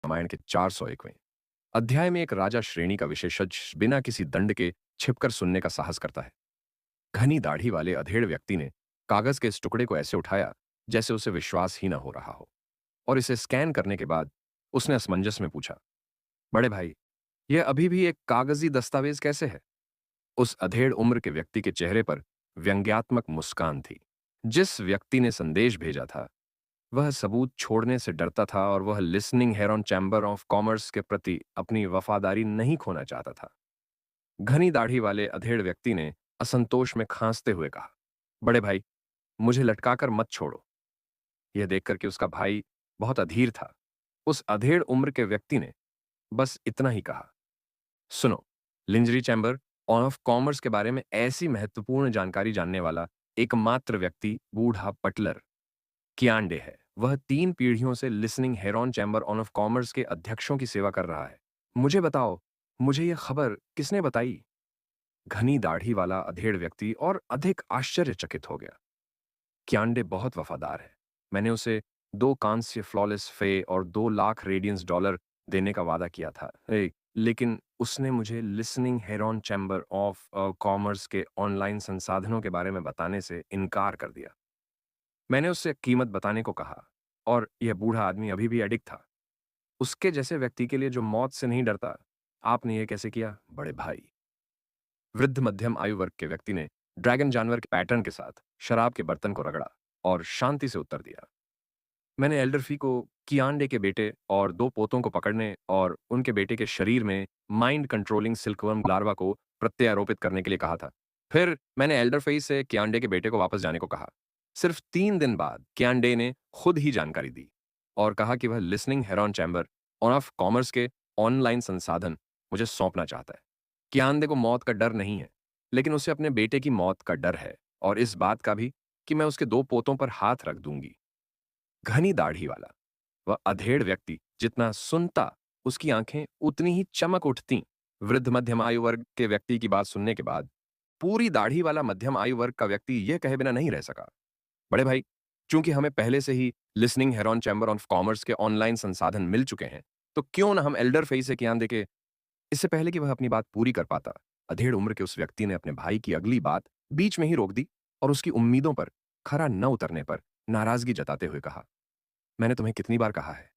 रामायण के 401वें अध्याय में एक राजा श्रेणी का विशेषज्ञ बिना किसी दंड के छिपकर सुनने का साहस करता है। घनी दाढ़ी वाले अधेड़ व्यक्ति ने कागज के इस टुकड़े को ऐसे उठाया जैसे उसे विश्वास ही न हो रहा हो, और इसे स्कैन करने के बाद उसने असमंजस में पूछा, बड़े भाई, यह अभी भी एक कागजी दस्तावेज कैसे है? उस अधेड़ उम्र के व्यक्ति के चेहरे पर व्यंग्यात्मक मुस्कान थी। जिस व्यक्ति ने संदेश भेजा था वह सबूत छोड़ने से डरता था, और वह listening Heron Chamber of Commerce के प्रति अपनी वफादारी नहीं खोना चाहता था। घनी दाढ़ी वाले अधेड़ व्यक्ति ने असंतोष में खांसते हुए कहा, बड़े भाई, मुझे लटकाकर मत छोड़ो। यह देखकर कि उसका भाई बहुत अधीर था, उस अधेड़ उम्र के व्यक्ति ने बस इतना ही कहा, सुनो, लिंजरी चैम्बर ऑफ कॉमर्स के बारे में ऐसी महत्वपूर्ण जानकारी जानने वाला एकमात्र व्यक्ति बूढ़ा पटलर कियांडे है। वह 3 पीढ़ियों से listening Heron Chamber of Commerce के अध्यक्षों की सेवा कर रहा है। मुझे बताओ, मुझे यह खबर किसने बताई? घनी दाढ़ी वाला अधेड़ व्यक्ति और अधिक आश्चर्यचकित हो गया। कियांडे बहुत वफादार है। मैंने उसे 2 कांस्य फ्लॉलेस फे और 2 लाख रेडियंस डॉलर देने का वादा किया था। लेकिन उसने मुझे listening Heron Chamber of Commerce के ऑनलाइन संसाधनों के बारे में बताने से इनकार कर दिया। मैंने उससे कीमत बताने को कहा, और यह बूढ़ा आदमी अभी भी अडिग था। उसके जैसे व्यक्ति के लिए जो मौत से नहीं डरता, आपने यह कैसे किया, बड़े भाई? वृद्ध मध्यम आयु वर्ग के व्यक्ति ने ड्रैगन जानवर के पैटर्न के साथ शराब के बर्तन को रगड़ा और शांति से उत्तर दिया, मैंने एल्डरफी को कियांडे के बेटे और 2 पोतों को पकड़ने और उनके बेटे के शरीर में माइंड कंट्रोलिंग सिल्कवर्म लार्वा को प्रत्यारोपित करने के लिए कहा था। फिर मैंने एल्डरफेई से कियांडे के बेटे को वापस जाने को कहा। सिर्फ 3 दिन बाद कियांडे ने खुद ही जानकारी दी और कहा कि वह listening Heron Chamber of Commerce के ऑनलाइन संसाधन मुझे सौंपना चाहता है। कियांडे को मौत का डर नहीं है, लेकिन उसे अपने बेटे की मौत का डर है, और इस बात का भी कि मैं उसके 2 पोतों पर हाथ रख दूंगी। घनी दाढ़ी वाला वह अधेड़ व्यक्ति जितना सुनता, उसकी आंखें उतनी ही चमक उठतीं। वृद्ध मध्यम आयु वर्ग के व्यक्ति की बात सुनने के बाद पूरी दाढ़ी वाला मध्यम आयु वर्ग का व्यक्ति यह कहे बिना नहीं रह सका, बड़े भाई, चूंकि हमें पहले से ही Listening Heron Chamber of Commerce के ऑनलाइन संसाधन मिल चुके हैं, तो क्यों न हम एल्डर फेई से ज्ञान देके। इससे पहले कि वह अपनी बात पूरी कर पाता, अधेड़ उम्र के उस व्यक्ति ने अपने भाई की अगली बात बीच में ही रोक दी और उसकी उम्मीदों पर खरा न उतरने पर नाराजगी जताते हुए कहा, मैंने तुम्हें कितनी बार कहा है,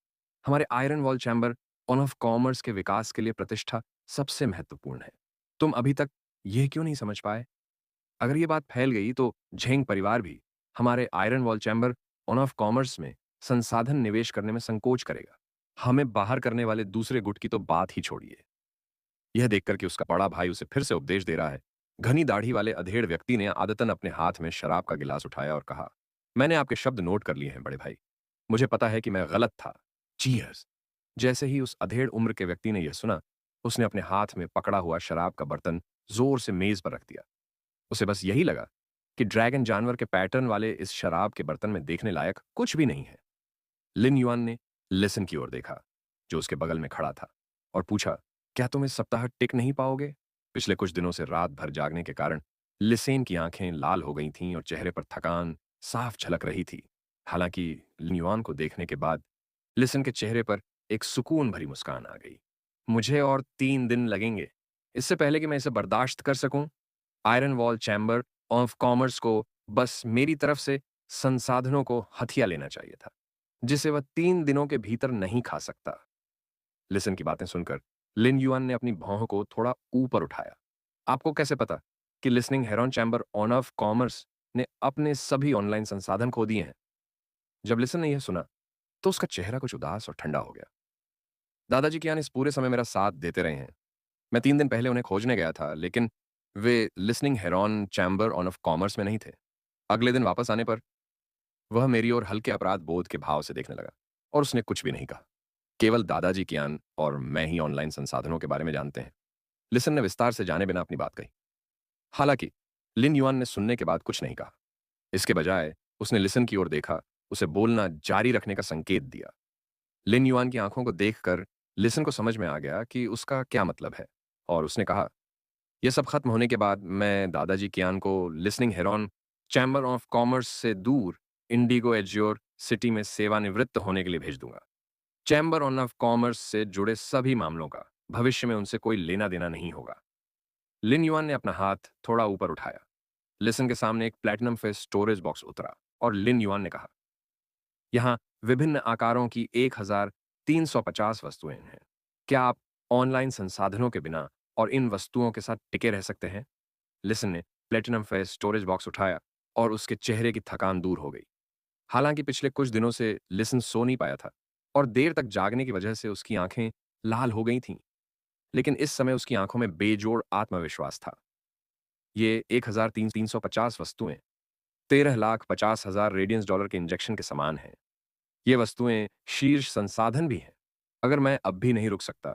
हमारे iron Wall Chamber of Commerce के विकास के लिए प्रतिष्ठा सबसे महत्वपूर्ण है। तुम अभी तक यह क्यों नहीं समझ पाए? अगर यह बात फैल गई तो झेंग परिवार भी हमारे iron Wall Chamber of Commerce में संसाधन निवेश करने में संकोच करेगा। हमें बाहर करने वाले दूसरे गुट की तो बात ही छोड़िए। यह देखकर कि उसका बड़ा भाई उसे फिर से उपदेश दे रहा है, घनी दाढ़ी वाले अधेड़ व्यक्ति ने आदतन अपने हाथ में शराब का गिलास उठाया और कहा, मैंने आपके शब्द नोट कर लिए हैं बड़े भाई। मुझे पता है कि मैं गलत था। चीयर्स। जैसे ही उस अधेड़ उम्र के व्यक्ति ने यह सुना, उसने अपने हाथ में पकड़ा हुआ शराब का बर्तन जोर से मेज पर रख दिया। उसे बस यही लगा कि ड्रैगन जानवर के पैटर्न वाले इस शराब के बर्तन में देखने लायक कुछ भी नहीं है। लिन युआन ने लिसन की ओर देखा, जो उसके बगल में खड़ा था, और पूछा, क्या तुम इस सप्ताह टिक नहीं पाओगे? पिछले कुछ दिनों से रात भर जागने के कारण लिसेन की आंखें लाल हो गई थीं और चेहरे पर थकान साफ झलक रही थी। हालांकि लिन युआन को देखने के बाद लिसन के चेहरे पर एक सुकून भरी मुस्कान आ गई। मुझे और 3 दिन लगेंगे, इससे पहले कि मैं इसे बर्दाश्त कर सकूं। Iron Wall Chamber of Commerce को बस मेरी तरफ से संसाधनों को हथिया लेना चाहिए था, जिसे वह 3 दिनों के भीतर नहीं खा सकता। लिसन की बातें सुनकर लिन युआन ने अपनी भौं को थोड़ा ऊपर उठाया। आपको कैसे पता कि listening Heron Chamber of Commerce ने अपने सभी ऑनलाइन संसाधन खो दिए हैं? जब लिसन ने यह सुना तो उसका चेहरा कुछ उदास और ठंडा हो गया। दादाजी कियान इस पूरे समय मेरा साथ देते रहे हैं। मैं 3 दिन पहले उन्हें खोजने गया था, लेकिन वे Listening Heron Chamber of Commerce में नहीं थे। अगले दिन वापस आने पर वह मेरी ओर हल्के अपराध बोध के भाव से देखने लगा, और उसने कुछ भी नहीं कहा। केवल दादाजी कियान और मैं ही ऑनलाइन संसाधनों के बारे में जानते हैं। लिसन ने विस्तार से जाने बिना अपनी बात कही। हालांकि लिन युआन ने सुनने के बाद कुछ नहीं कहा। इसके बजाय उसने लिसन की ओर देखा, उसे बोलना जारी रखने का संकेत दिया। लिन युआन की आंखों को देखकर लिसन को समझ में आ गया कि उसका क्या मतलब है, और उसने कहा, यह सब खत्म होने के बाद मैं दादाजी कियान को listening Heron Chamber of Commerce से दूर इंडिगो एज्योर सिटी में सेवानिवृत्त होने के लिए भेज दूंगा। चैम्बर ऑफ कॉमर्स से जुड़े सभी मामलों का भविष्य में उनसे कोई लेना देना नहीं होगा। लिन युआन ने अपना हाथ थोड़ा ऊपर उठाया। लिसन के सामने एक प्लैटिनम फेस स्टोरेज बॉक्स उतरा और लिन युआन ने कहा, यहाँ विभिन्न आकारों की 1350 वस्तुएं हैं। क्या आप ऑनलाइन संसाधनों के बिना और इन वस्तुओं के साथ टिके रह सकते हैं? लिसन ने प्लेटिनम फेस स्टोरेज बॉक्स उठाया और उसके चेहरे की थकान दूर हो गई। हालांकि पिछले कुछ दिनों से लिसन सो नहीं पाया था और देर तक जागने की वजह से उसकी आंखें लाल हो गई थीं। लेकिन इस समय उसकी आंखों में बेजोड़ आत्मविश्वास था। ये 1350 वस्तुएं 13,50,000 रेडियंस डॉलर के इंजेक्शन के समान हैं। ये वस्तुएं शीर्ष संसाधन भी हैं। अगर मैं अब भी नहीं रुक सकता,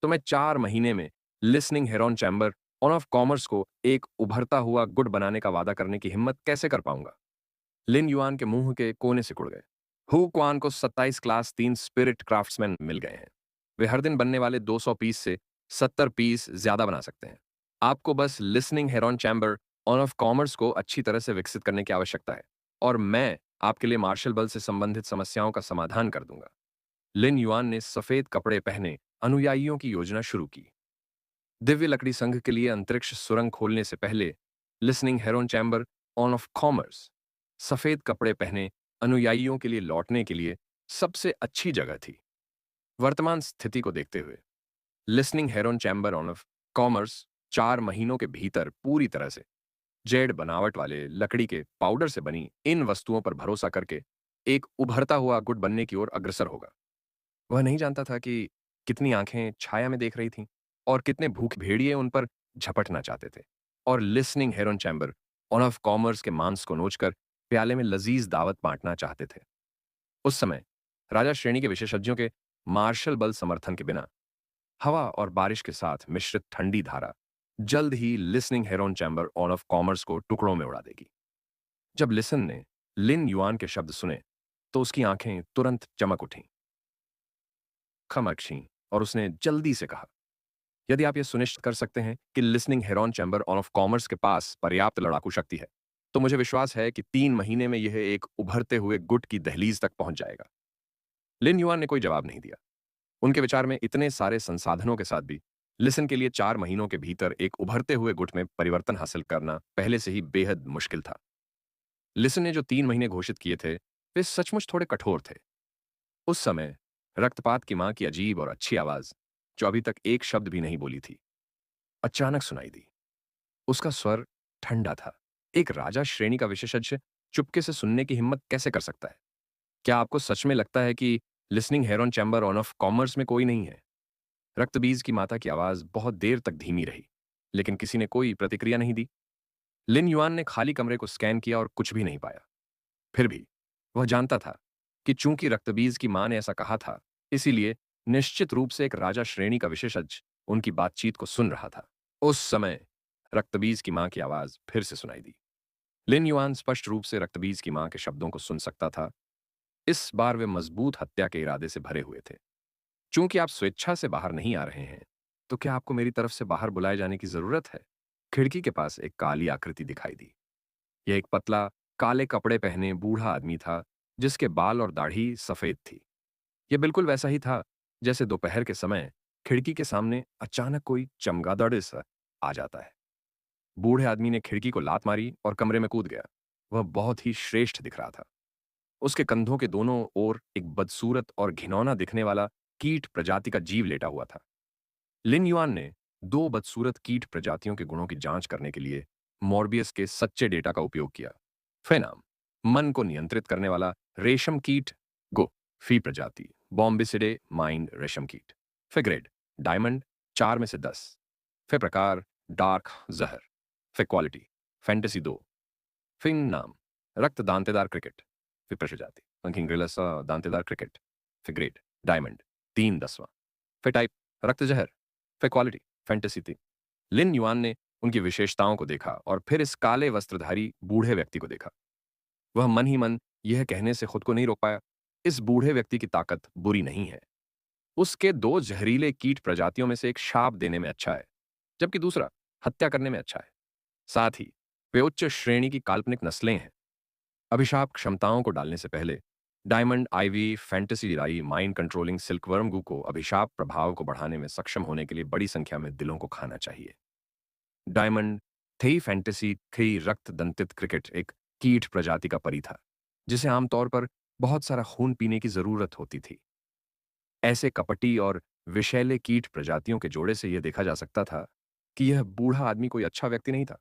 तो मैं 4 महीने में listening Heron Chamber of Commerce को एक उभरता हुआ गुट बनाने का वादा करने की हिम्मत कैसे कर पाऊंगा? लिन युआन के मुंह के कोने सिकुड़ गए। हु क्वान को 27 क्लास 3 स्पिरिट क्राफ्ट्समैन मिल गए हैं। वे हर दिन बनने वाले 200 पीस से 70 पीस ज्यादा बना सकते हैं। आपको बस listening Heron Chamber of Commerce को अच्छी तरह से विकसित करने की आवश्यकता है और मैं आपके लिए मार्शल बल से संबंधित समस्याओं का समाधान कर दूंगा। लिन युआन ने सफेद कपड़े पहने अनुयायियों की योजना शुरू की। दिव्य लकड़ी संघ के लिए अंतरिक्ष सुरंग खोलने से पहले listening Heron Chamber of commerce सफेद कपड़े पहने अनुयायियों के लिए लौटने के लिए सबसे अच्छी जगह थी। वर्तमान स्थिति को देखते हुए listening Heron Chamber of commerce 4 महीनों के भीतर पूरी तरह से जेड बनावट वाले लकड़ी के पाउडर से बनी इन वस्तुओं पर भरोसा करके एक उभरता हुआ गुट बनने की ओर अग्रसर होगा। वह नहीं जानता था कि कितनी आंखें छाया में देख रही थीं और कितने भूखे भेड़िए उन पर झपटना चाहते थे और listening Heron Chamber of Commerce के मांस को नोचकर प्याले में लजीज दावत बांटना चाहते थे। उस समय राजा श्रेणी के विशेषज्ञों के मार्शल बल समर्थन के बिना हवा और बारिश के साथ मिश्रित ठंडी धारा जल्द ही Listening Heron Chamber of Commerce को टुकड़ों में उड़ा देगी। जब लिसन ने लिन युआन के शब्द सुने तो उसकी आंखें तुरंत चमक उठीं, खमकशीं और उसने जल्दी से कहा, यदि आप यह सुनिश्चित कर सकते हैं कि listening Heron Chamber of Commerce के पास पर्याप्त लड़ाकू शक्ति है, तो मुझे विश्वास है कि 3 महीने में यह एक उभरते हुए गुट की दहलीज तक पहुंच जाएगा। लिन युआन ने कोई जवाब नहीं दिया। उनके विचार में इतने सारे संसाधनों के साथ भी लिसन के लिए 4 महीनों के भीतर एक उभरते हुए गुट में परिवर्तन हासिल करना पहले से ही बेहद मुश्किल था। लिसन ने जो 3 महीने घोषित किए थे, वे सचमुच थोड़े कठोर थे। उस समय रक्तपात की मां की अजीब और अच्छी आवाज, जो अभी तक एक शब्द भी नहीं बोली थी, अचानक सुनाई दी। उसका स्वर ठंडा था। एक राजा श्रेणी का विशेषज्ञ चुपके से सुनने की हिम्मत कैसे कर सकता है? क्या आपको सच में लगता है कि listening Heron Chamber of Commerce में कोई नहीं है? रक्तबीज की माता की आवाज बहुत देर तक धीमी रही, लेकिन किसी ने कोई प्रतिक्रिया नहीं दी। लिन युआन ने खाली कमरे को स्कैन किया और कुछ भी नहीं पाया। फिर भी वह जानता था कि चूंकि रक्तबीज की मां ने ऐसा कहा था, इसीलिए निश्चित रूप से एक राजा श्रेणी का विशेषज्ञ उनकी बातचीत को सुन रहा था। उस समय रक्तबीज की मां की आवाज फिर से सुनाई दी। लिन युआन स्पष्ट रूप से रक्तबीज की मां के शब्दों को सुन सकता था। इस बार वे मजबूत हत्या के इरादे से भरे हुए थे। चूंकि आप स्वेच्छा से बाहर नहीं आ रहे हैं, तो क्या आपको मेरी तरफ से बाहर बुलाए जाने की जरूरत है? खिड़की के पास एक काली आकृति दिखाई दी। यह एक पतला, काले कपड़े पहने बूढ़ा आदमी था, जिसके बाल और दाढ़ी सफेद थी। यह बिल्कुल वैसा ही था जैसे दोपहर के समय खिड़की के सामने अचानक कोई चमगादड़ सा आ जाता है। बूढ़े आदमी ने खिड़की को लात मारी और कमरे में कूद गया। वह बहुत ही श्रेष्ठ दिख रहा था। उसके कंधों के दोनों ओर एक बदसूरत और घिनौना दिखने वाला कीट प्रजाति का जीव लेटा हुआ था। लिन युआन ने 2 बदसूरत कीट प्रजातियों के गुणों की जांच करने के लिए मॉर्बियस के सच्चे डेटा का उपयोग किया। फेनाम, मन को नियंत्रित करने वाला रेशम कीट। गो, फी प्रजाति, बॉम्बिसिडे माइंड रेशम कीट। फे ग्रेड, डायमंड, 4 में से 10। फे प्रकार, डार्क जहर। फे क्वालिटी, फैंटेसी 2। फिन नाम, रक्त दांतेदार क्रिकेट। फे प्रजाति, पंखिंग्रिलस दांतेदार क्रिकेट। फे ग्रेड, डायमंड, 3/10। फे टाइप, रक्त जहर। फे क्वालिटी, फैंटेसी 3। लिन युआन ने उनकी विशेषताओं को देखा और फिर इस काले वस्त्रधारी बूढ़े व्यक्ति को देखा। वह मन ही मन यह कहने से खुद को नहीं रोक पाया, इस बूढ़े व्यक्ति की ताकत बुरी नहीं है। उसके 2 जहरीले कीट प्रजातियों में से एक शाप देने में अच्छा है, जबकि दूसरा हत्या करने में अच्छा है। साथ ही वे उच्च श्रेणी की काल्पनिक नस्लें हैं। अभिशाप क्षमताओं को डालने से पहले डायमंड आईवी फैंटेसी लाई माइंड कंट्रोलिंग सिल्कवर्म गू को अभिशाप प्रभाव को बढ़ाने में सक्षम होने के लिए बड़ी संख्या में दिलों को खाना चाहिए। डायमंड थी फैंटेसी थी रक्त दंतित क्रिकेट एक कीट प्रजाति का परी था, जिसे आमतौर पर बहुत सारा खून पीने की जरूरत होती थी। ऐसे कपटी और विषैले कीट प्रजातियों के जोड़े से यह देखा जा सकता था कि यह बूढ़ा आदमी कोई अच्छा व्यक्ति नहीं था।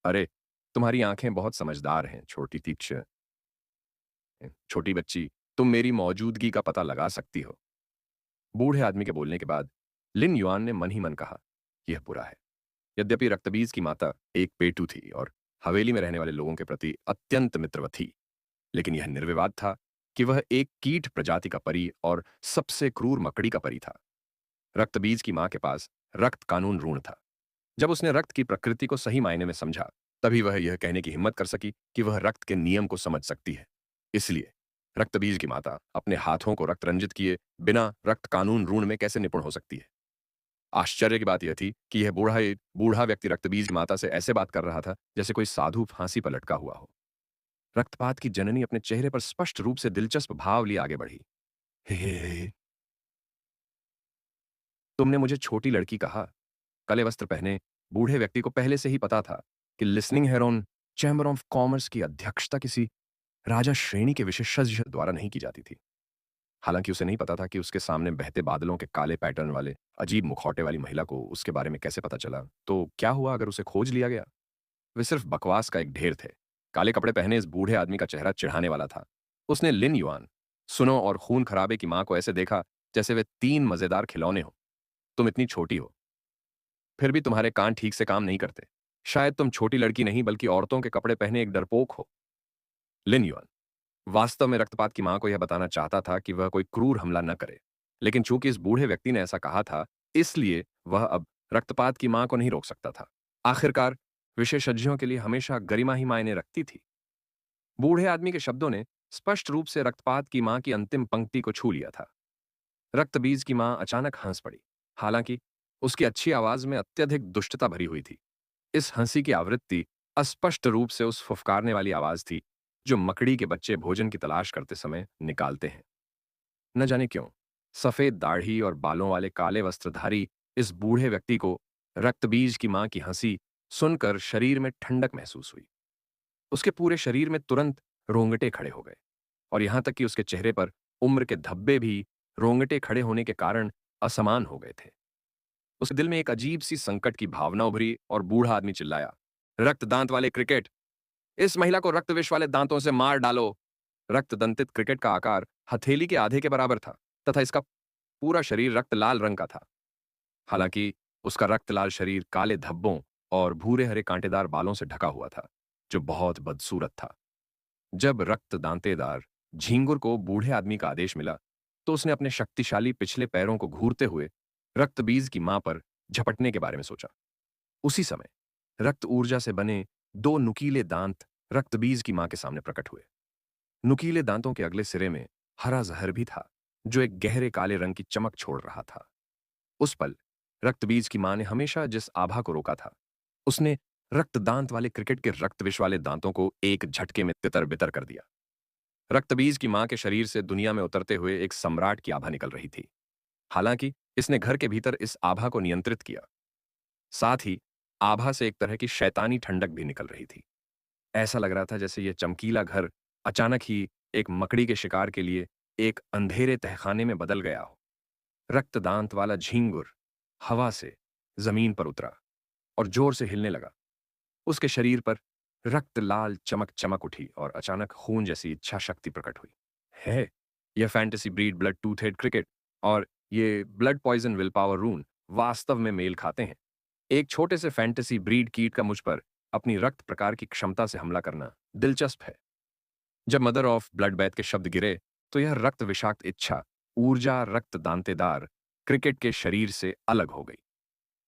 अरे, तुम्हारी आंखें बहुत समझदार हैं, छोटी बच्ची, तुम मेरी मौजूदगी का पता लगा सकती हो। बूढ़े आदमी के बोलने के बाद लिन युआन ने मन ही मन कहा, यह बुरा है। यद्यपि रक्तबीज की माता एक पेटू थी और हवेली में रहने वाले लोगों के प्रति अत्यंत मित्रवत थी, लेकिन यह निर्विवाद था कि वह एक कीट प्रजाति का परी और सबसे क्रूर मकड़ी का परी था। रक्तबीज की मां के पास रक्त कानून ऋण था। जब उसने रक्त की प्रकृति को सही मायने में समझा, तभी वह यह कहने की हिम्मत कर सकी कि वह रक्त के नियम को समझ सकती है। इसलिए रक्तबीज की माता अपने हाथों को रक्त रंजित किए बिना रक्त कानून ऋण में कैसे निपुण हो सकती है। आश्चर्य की बात यह थी कि यह बूढ़ा व्यक्ति रक्तबीज की माता से ऐसे बात कर रहा था जैसे कोई साधु फांसी पर लटका हुआ हो। रक्तपात की जननी अपने चेहरे पर स्पष्ट रूप से दिलचस्प भाव लिए आगे बढ़ी। हे, तुमने मुझे छोटी लड़की कहा। काले वस्त्र पहने बूढ़े व्यक्ति को पहले से ही पता था कि listening Heron Chamber of Commerce की अध्यक्षता किसी राजा श्रेणी के विशेषज्ञ द्वारा नहीं की जाती थी। हालांकि उसे नहीं पता था कि उसके सामने बहते बादलों के काले पैटर्न वाले अजीब मुखौटे वाली महिला को उसके बारे में कैसे पता चला। तो क्या हुआ अगर उसे खोज लिया गया? वे सिर्फ बकवास का एक ढेर थे। काले कपड़े पहने इस बूढ़े आदमी का चेहरा चिढ़ाने वाला था। उसने लिन युआन, सुनो और खून खराबे की मां को ऐसे देखा जैसे वे तीन मजेदार खिलौने हो। तुम इतनी छोटी हो, फिर भी तुम्हारे कान ठीक से काम नहीं करते। शायद तुम छोटी लड़की नहीं बल्कि औरतों के कपड़े पहने एक डरपोक हो। लिन युआन वास्तव में रक्तपात की मां को यह बताना चाहता था कि वह कोई क्रूर हमला न करे, लेकिन चूंकि इस बूढ़े व्यक्ति ने ऐसा कहा था, इसलिए वह अब रक्तपात की मां को नहीं रोक सकता था। आखिरकार विशेषज्ञों के लिए हमेशा गरिमा ही मायने रखती थी। बूढ़े आदमी के शब्दों ने स्पष्ट रूप से रक्तपात की मां की अंतिम पंक्ति को छू लिया था। रक्तबीज की मां अचानक हंस पड़ी। हालांकि उसकी अच्छी आवाज में अत्यधिक दुष्टता भरी हुई थी। इस हंसी की आवृत्ति अस्पष्ट रूप से उस फुफकारने वाली आवाज थी जो मकड़ी के बच्चे भोजन की तलाश करते समय निकालते हैं। न जाने क्यों सफेद दाढ़ी और बालों वाले काले वस्त्रधारी इस बूढ़े व्यक्ति को रक्तबीज की मां की हंसी सुनकर शरीर में ठंडक महसूस हुई। उसके पूरे शरीर में तुरंत रोंगटे खड़े हो गए और यहां तक कि उसके चेहरे पर उम्र के धब्बे भी रोंगटे खड़े होने के कारण असमान हो गए थे। उसके दिल में एक अजीब सी संकट की भावना उभरी और बूढ़ा आदमी चिल्लाया, रक्त दांत वाले क्रिकेट, इस महिला को रक्त विष वाले दांतों से मार डालो। रक्त दंतित क्रिकेट का आकार हथेली के आधे के बराबर था तथा इसका पूरा शरीर रक्त लाल रंग का था। हालांकि उसका रक्त लाल शरीर काले धब्बों और भूरे हरे कांटेदार बालों से ढका हुआ था, जो बहुत बदसूरत था। जब रक्त दांतेदार झींगुर को बूढ़े आदमी का आदेश मिला, तो उसने अपने शक्तिशाली पिछले पैरों को घूरते हुए रक्तबीज की मां पर झपटने के बारे में सोचा। उसी समय रक्त ऊर्जा से बने दो नुकीले दांत रक्तबीज की मां के सामने प्रकट हुए। नुकीले दांतों के अगले सिरे में हरा जहर भी था, जो एक गहरे काले रंग की चमक छोड़ रहा था। उस पल रक्तबीज की मां ने हमेशा जिस आभा को रोका था, उसने रक्तदांत वाले क्रिकेट के रक्तविष वाले दांतों को एक झटके में तितर बितर कर दिया। रक्तबीज की मां के शरीर से दुनिया में उतरते हुए एक सम्राट की आभा निकल रही थी। हालांकि इसने घर के भीतर इस आभा को नियंत्रित किया। साथ ही आभा से एक तरह की शैतानी ठंडक भी निकल रही थी। ऐसा लग रहा था जैसे यह चमकीला घर अचानक ही एक मकड़ी के शिकार के लिए एक अंधेरे तहखाने में बदल गया हो। रक्तदांत वाला झींगुर हवा से जमीन पर उतरा और जोर से हिलने लगा। उसके शरीर पर रक्त लाल चमक चमक उठी और अचानक खून जैसी इच्छा शक्ति प्रकट हुई। है, यह fantasy breed blood tooth head cricket और ये ब्लड पॉइजन विल पावर रून वास्तव में मेल खाते हैं। एक छोटे से फैंटेसी ब्रीड कीट का मुझ पर अपनी रक्त प्रकार की क्षमता से हमला करना दिलचस्प है। जब मदर ऑफ ब्लड बैथ के शब्द गिरे, तो यह रक्त विषाक्त इच्छा ऊर्जा रक्त दांतेदार क्रिकेट के शरीर से अलग हो गई।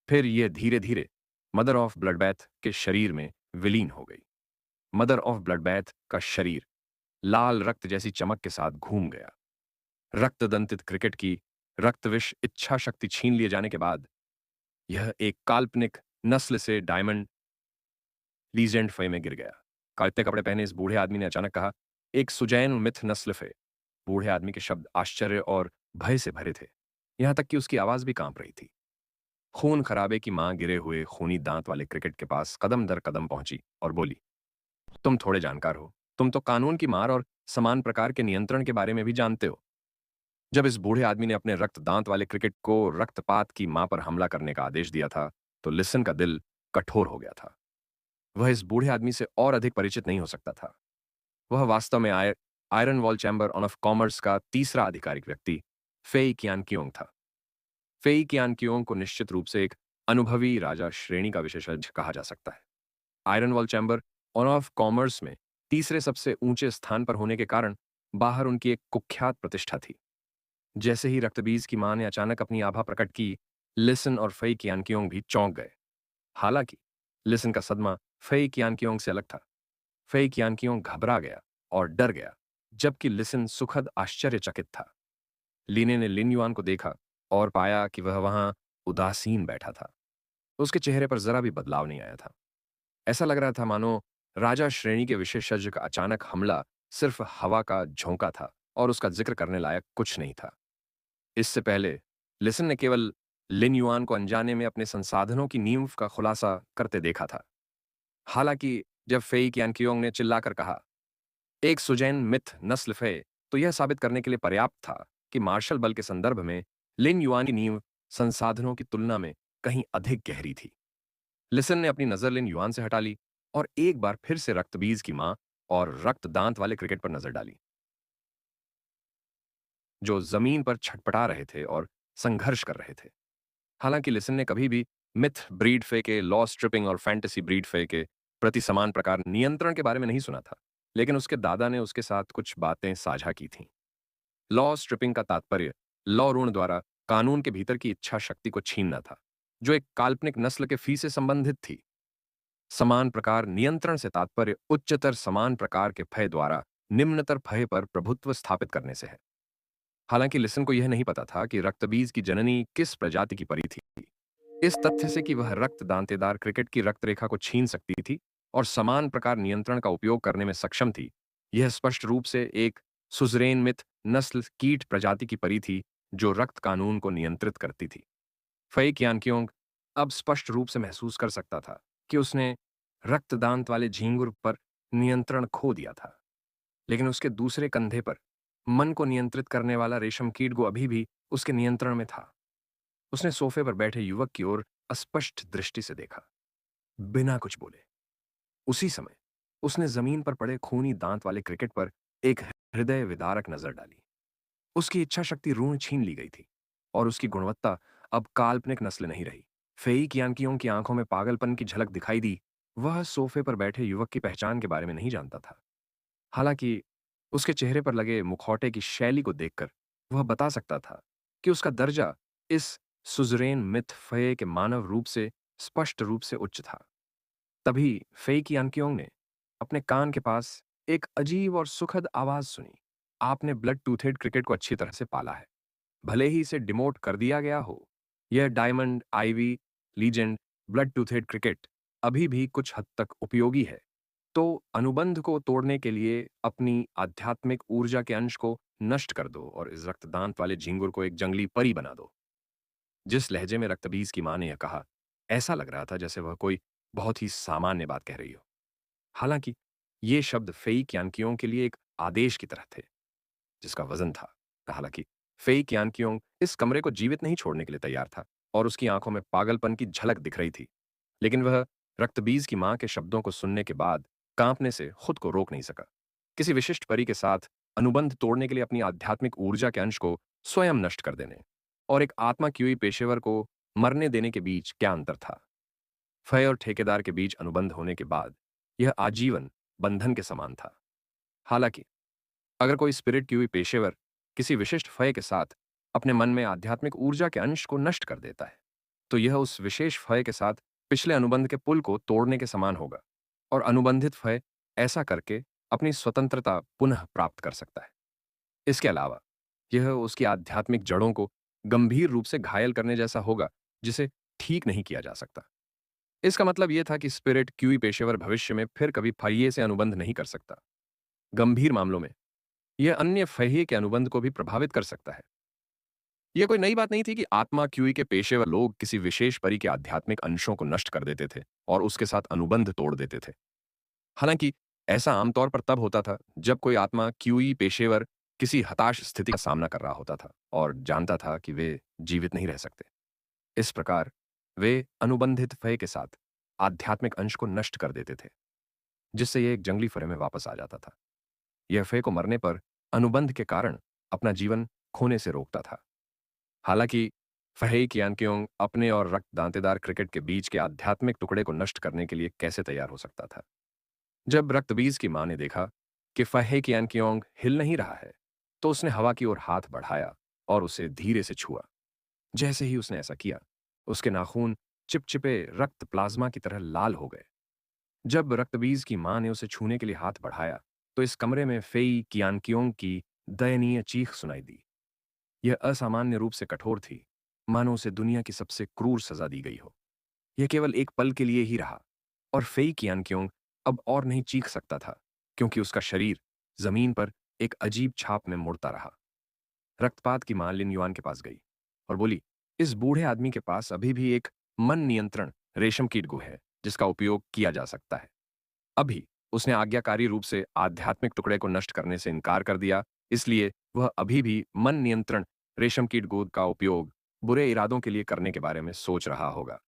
फिर यह धीरे धीरे मदर ऑफ ब्लड बैथ के शरीर में विलीन हो गई। मदर ऑफ ब्लड बैथ का शरीर लाल रक्त जैसी चमक के साथ घूम गया। रक्त दंतित क्रिकेट की रक्तविष इच्छा शक्ति छीन लिए जाने के बाद यह एक काल्पनिक नस्ल से डायमंड लीजेंड फे में गिर गया। काले कपड़े पहने इस बूढ़े आदमी ने अचानक कहा, एक सुजैन मिथ नस्ल फे, बूढ़े आदमी के शब्द आश्चर्य और भय से भरे थे, यहां तक कि उसकी आवाज भी कांप रही थी। खून खराबे की मां गिरे हुए खूनी दांत वाले क्रिकेट के पास कदम दर कदम पहुंची और बोली, तुम थोड़े जानकार हो। तुम तो कानून की मार और समान प्रकार के नियंत्रण के बारे में भी जानते हो। जब इस बूढ़े आदमी ने अपने रक्त दांत वाले क्रिकेट को रक्तपात की मां पर हमला करने का आदेश दिया था, तो लिसन का दिल कठोर हो गया था। वह इस बूढ़े आदमी से और अधिक परिचित नहीं हो सकता था। वह वास्तव में iron Wall Chamber of Commerce का तीसरा आधिकारिक व्यक्ति फेई कियान कियोंग था। फेई कियान कियोंग को निश्चित रूप से एक अनुभवी राजा श्रेणी का विशेषज्ञ कहा जा सकता है। Iron Wall Chamber of Commerce में तीसरे सबसे ऊंचे स्थान पर होने के कारण बाहर उनकी एक कुख्यात प्रतिष्ठा थी। जैसे ही रक्तबीज की मां ने अचानक अपनी आभा प्रकट की, लिसन और फई कियानकियोंग भी चौंक गए। हालांकि लिसन का सदमा फई कियानकियोंग से अलग था। फई कियानकियोंग घबरा गया और डर गया, जबकि लिसन सुखद आश्चर्यचकित था। लीने ने लिन युआन को देखा और पाया कि वह वहां उदासीन बैठा था। उसके चेहरे पर जरा भी बदलाव नहीं आया था। ऐसा लग रहा था मानो राजा श्रेणी के विशेषज्ञ का अचानक हमला सिर्फ हवा का झोंका था और उसका जिक्र करने लायक कुछ नहीं था। इससे पहले लिसन ने केवल लिन युआन को अनजाने में अपने संसाधनों की नींव का खुलासा करते देखा था। हालांकि जब फेई कियानकियोंग ने चिल्लाकर कहा, एक सुजैन मिथ नस्ल फे, तो यह साबित करने के लिए पर्याप्त था कि मार्शल बल के संदर्भ में लिन युआन की नींव संसाधनों की तुलना में कहीं अधिक गहरी थी। लिसन ने अपनी नजर लिन युआन से हटा ली और एक बार फिर से रक्तबीज की मां और रक्त दांत वाले क्रिकेट पर नजर डाली, जो जमीन पर छटपटा रहे थे और संघर्ष कर रहे थे। हालांकि लिसन ने कभी भी मिथ ब्रीड फे के लॉ स्ट्रिपिंग और फैंटेसी ब्रीड फे के प्रति समान प्रकार नियंत्रण के बारे में नहीं सुना था, लेकिन उसके दादा ने उसके साथ कुछ बातें साझा की थीं। लॉ स्ट्रिपिंग का तात्पर्य लॉ ऋण द्वारा कानून के भीतर की इच्छा शक्ति को छीनना था, जो एक काल्पनिक नस्ल के फी से संबंधित थी। समान प्रकार नियंत्रण से तात्पर्य उच्चतर समान प्रकार के भय द्वारा निम्नतर भय पर प्रभुत्व स्थापित करने से है। हालांकि लिसन को यह नहीं पता था कि रक्तबीज की जननी किस प्रजाति की परी थी। इस तथ्य से कि वह रक्त दांतेदार क्रिकेट की रक्तरेखा को छीन सकती थी और समान प्रकार नियंत्रण का उपयोग करने में सक्षम थी, यह स्पष्ट रूप से एक सुजरेन मिथ नस्ल कीट प्रजाति की परी थी जो रक्त कानून को नियंत्रित करती थी। फई कियानकियोंग अब स्पष्ट रूप से महसूस कर सकता था कि उसने रक्तदांत वाले झींगुर पर नियंत्रण खो दिया था, लेकिन उसके दूसरे कंधे पर मन को नियंत्रित करने वाला रेशम कीट अभी भी उसके नियंत्रण में था। उसने सोफे पर बैठे युवक की ओर अस्पष्ट दृष्टि से देखा, बिना कुछ बोले। उसी समय उसने जमीन पर पड़े खूनी दांत वाले क्रिकेट पर एक हृदय विदारक नजर डाली। उसकी इच्छा शक्ति ऋण छीन ली गई थी और उसकी गुणवत्ता अब काल्पनिक नस्ल नहीं रही। फेई कियानकियों की आंखों में पागलपन की झलक दिखाई दी। वह सोफे पर बैठे युवक की पहचान के बारे में नहीं जानता था। हालांकि उसके चेहरे पर लगे मुखौटे की शैली को देखकर वह बता सकता था कि उसका दर्जा इस सुजरेन मिथ फये के मानव रूप से स्पष्ट रूप से उच्च था। तभी फेई की अंकियोंग ने अपने कान के पास एक अजीब और सुखद आवाज सुनी। आपने ब्लड टूथेड क्रिकेट को अच्छी तरह से पाला है, भले ही इसे डिमोट कर दिया गया हो। यह diamond ivy legend blood toothed cricket अभी भी कुछ हद तक उपयोगी है। तो अनुबंध को तोड़ने के लिए अपनी आध्यात्मिक ऊर्जा के अंश को नष्ट कर दो और इस रक्तदांत वाले झिंगुर को एक जंगली परी बना दो। जिस लहजे में रक्तबीज की मां ने यह कहा, ऐसा लग रहा था जैसे वह कोई बहुत ही सामान्य बात कह रही हो। हालांकि ये शब्द फेई क्यानकियों के लिए एक आदेश की तरह थे, जिसका वजन था। हालांकि फेई क्यानकियोंग इस कमरे को जीवित नहीं छोड़ने के लिए तैयार था और उसकी आंखों में पागलपन की झलक दिख रही थी, लेकिन वह रक्तबीज की मां के शब्दों को सुनने के बाद कांपने से खुद को रोक नहीं सका। किसी विशिष्ट परी के साथ अनुबंध तोड़ने के लिए अपनी आध्यात्मिक ऊर्जा के अंश को स्वयं नष्ट कर देने और एक आत्मा की हुई पेशेवर को मरने देने के बीच क्या अंतर था? फय और ठेकेदार के बीच अनुबंध होने के बाद यह आजीवन बंधन के समान था। हालांकि अगर कोई स्पिरिट की हुई पेशेवर किसी विशिष्ट फय के साथ अपने मन में आध्यात्मिक ऊर्जा के अंश को नष्ट कर देता है, तो यह उस विशेष फय के साथ पिछले अनुबंध के पुल को तोड़ने के समान होगा और अनुबंधित फय ऐसा करके अपनी स्वतंत्रता पुनः प्राप्त कर सकता है। इसके अलावा यह उसकी आध्यात्मिक जड़ों को गंभीर रूप से घायल करने जैसा होगा, जिसे ठीक नहीं किया जा सकता। इसका मतलब यह था कि स्पिरिट क्यूई पेशेवर भविष्य में फिर कभी फाइये से अनुबंध नहीं कर सकता। गंभीर मामलों में यह अन्य फही के अनुबंध को भी प्रभावित कर सकता है। यह कोई नई बात नहीं थी कि आत्मा क्यूई के पेशेवर लोग किसी विशेष परी के आध्यात्मिक अंशों को नष्ट कर देते थे और उसके साथ अनुबंध तोड़ देते थे। हालांकि ऐसा आमतौर पर तब होता था जब कोई आत्मा क्यूई पेशेवर किसी हताश स्थिति का सामना कर रहा होता था और जानता था कि वे जीवित नहीं रह सकते। इस प्रकार वे अनुबंधित फय के साथ आध्यात्मिक अंश को नष्ट कर देते थे, जिससे यह एक जंगली फय में वापस आ जाता था। यह फय को मरने पर अनुबंध के कारण अपना जीवन खोने से रोकता था। हालांकि फहेई कियांकियोंग अपने और रक्त दांतेदार क्रिकेट के बीच के आध्यात्मिक टुकड़े को नष्ट करने के लिए कैसे तैयार हो सकता था। जब रक्तबीज की मां ने देखा कि फहे कियांकियोंग हिल नहीं रहा है, तो उसने हवा की ओर हाथ बढ़ाया और उसे धीरे से छुआ। जैसे ही उसने ऐसा किया, उसके नाखून चिपचिपे रक्त प्लाज्मा की तरह लाल हो गए। जब रक्तबीज की मां ने उसे छूने के लिए हाथ बढ़ाया, तो इस कमरे में फेई कियांकियोंग की दयनीय चीख सुनाई दी। यह असामान्य रूप से कठोर थी, मानो उसे दुनिया की सबसे क्रूर सजा दी गई हो। यह केवल एक पल के लिए ही रहा और फेई कियांकियोंग अब और नहीं चीख सकता था, क्योंकि उसका शरीर जमीन पर एक अजीब छाप में मुड़ता रहा। रक्तपात की मां लिन युआन के पास गई और बोली, इस बूढ़े आदमी के पास अभी भी एक मन नियंत्रण रेशम कीट गु है जिसका उपयोग किया जा सकता है। अभी उसने आज्ञाकारी रूप से आध्यात्मिक टुकड़े को नष्ट करने से इनकार कर दिया, इसलिए वह अभी भी मन नियंत्रण रेशम कीट गोद का उपयोग बुरे इरादों के लिए करने के बारे में सोच रहा होगा।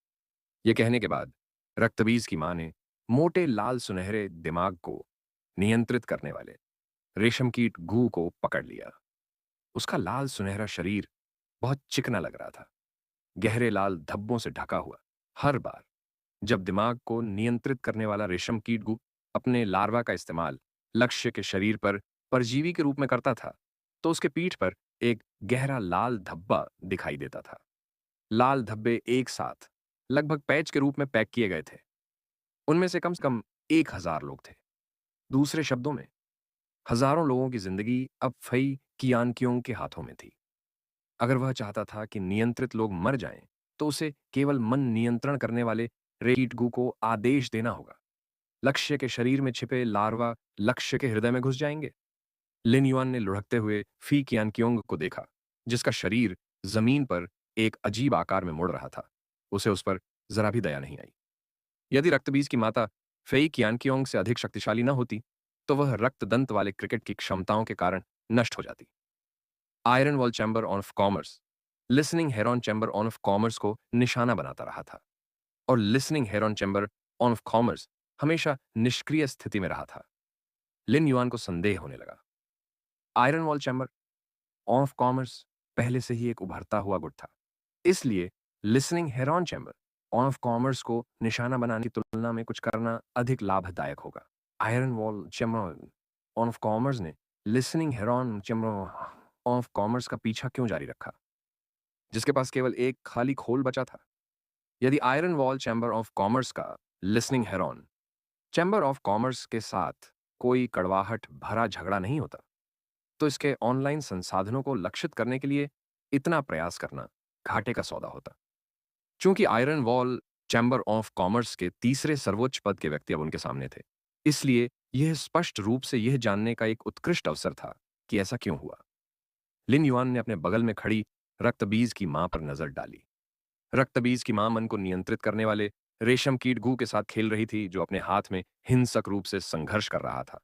यह कहने के बाद रक्तबीज की मां ने मोटे लाल सुनहरे दिमाग को नियंत्रित करने वाले रेशम कीट गू को पकड़ लिया। उसका लाल सुनहरा शरीर बहुत चिकना लग रहा था, गहरे लाल धब्बों से ढका हुआ। हर बार जब दिमाग को नियंत्रित करने वाला रेशम कीट गू अपने लार्वा का इस्तेमाल लक्ष्य के शरीर पर परजीवी के रूप में करता था, तो उसके पीठ पर एक गहरा लाल धब्बा दिखाई देता था। लाल धब्बे एक साथ लगभग पैच के रूप में पैक किए गए थे। उनमें से कम 1000 लोग थे। दूसरे शब्दों में, हजारों लोगों की जिंदगी अब फई कियांकियों के हाथों में थी। अगर वह चाहता था कि नियंत्रित लोग मर जाएं, तो उसे केवल मन नियंत्रण करने वाले रेकीटगु को आदेश देना होगा। लक्ष्य के शरीर में छिपे लार्वा लक्ष्य के हृदय में घुस जाएंगे। लिन युआन ने लुढ़कते हुए फी कियांकियोंग को देखा, जिसका शरीर जमीन पर एक अजीब आकार में मुड़ रहा था। उसे उस पर जरा भी दया नहीं आई। यदि रक्तबीज की माता फेई कियांकियोंग से अधिक शक्तिशाली न होती, तो वह रक्तदंत वाले क्रिकेट की क्षमताओं के कारण नष्ट हो जाती। Iron Wall Chamber of commerce listening Heron Chamber of Commerce को निशाना बनाता रहा था, और Listening Heron Chamber of commerce हमेशा निष्क्रिय स्थिति में रहा था। लिन युआन को संदेह होने लगा। Iron Wall Chamber of commerce पहले से ही एक उभरता हुआ गुट था, इसलिए listening Heron Chamber of Commerce को निशाना बनाने की तुलना में कुछ करना अधिक लाभदायक होगा। Iron Wall Chamber of Commerce ने Listening Heron Chamber of Commerce का पीछा क्यों जारी रखा, जिसके पास केवल एक खाली खोल बचा था? यदि Iron Wall Chamber of Commerce का Listening Heron Chamber of Commerce के साथ कोई कड़वाहट भरा झगड़ा नहीं होता, तो इसके ऑनलाइन संसाधनों को लक्षित करने के लिए इतना प्रयास करना घाटे का सौदा होता। चूंकि iron Wall Chamber of Commerce के तीसरे सर्वोच्च पद के व्यक्ति अब उनके सामने थे, इसलिए यह स्पष्ट रूप से यह जानने का एक उत्कृष्ट अवसर था कि ऐसा क्यों हुआ। लिन युआन ने अपने बगल में खड़ी रक्तबीज की मां पर नजर डाली। रक्तबीज की मां मन को नियंत्रित करने वाले रेशम कीट गू के साथ खेल रही थी, जो अपने हाथ में हिंसक रूप से संघर्ष कर रहा था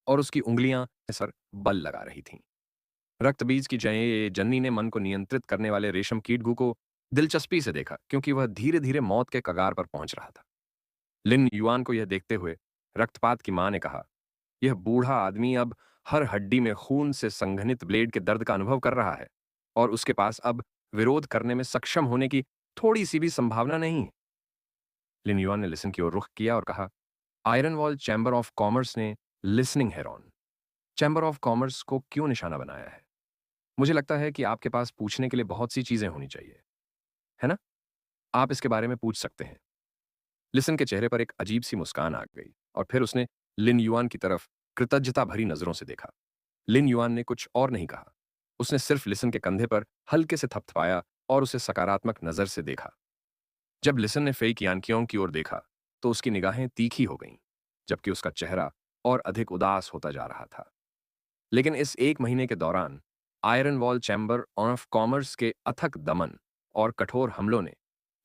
और उसकी उंगलियां सर बल लगा रही थीं। रक्तबीज की जय जन्नी ने मन को नियंत्रित करने वाले रेशम कीट गू को दिलचस्पी से देखा, क्योंकि वह धीरे धीरे मौत के कगार पर पहुंच रहा था। लिन युआन को यह देखते हुए रक्तपात की मां ने कहा, यह बूढ़ा आदमी अब हर हड्डी में खून से संघनित ब्लेड के दर्द का अनुभव कर रहा है और उसके पास अब विरोध करने में सक्षम होने की थोड़ी सी भी संभावना नहीं है। लिन युआन ने लिसन की ओर रुख किया और कहा, Iron Wall Chamber of Commerce ने Listening Heron Chamber of Commerce को क्यों निशाना बनाया है? मुझे लगता है कि आपके पास पूछने के लिए बहुत सी चीजें होनी चाहिए, है ना? आप इसके बारे में पूछ सकते हैं। लिसन के चेहरे पर एक अजीब सी मुस्कान आ गई और फिर उसने लिन युआन की तरफ कृतज्ञता भरी नजरों से देखा। लिन युआन ने कुछ और नहीं कहा। उसने सिर्फ लिसन के कंधे पर हल्के से थपथपाया और उसे सकारात्मक नजर से देखा। जब लिसन ने फेई कियांकियों की ओर देखा, तो उसकी निगाहें तीखी हो गईं, जबकि उसका चेहरा और अधिक उदास होता जा रहा था। लेकिन इस एक महीने के दौरान iron Wall Chamber of Commerce के अथक दमन और कठोर हमलों ने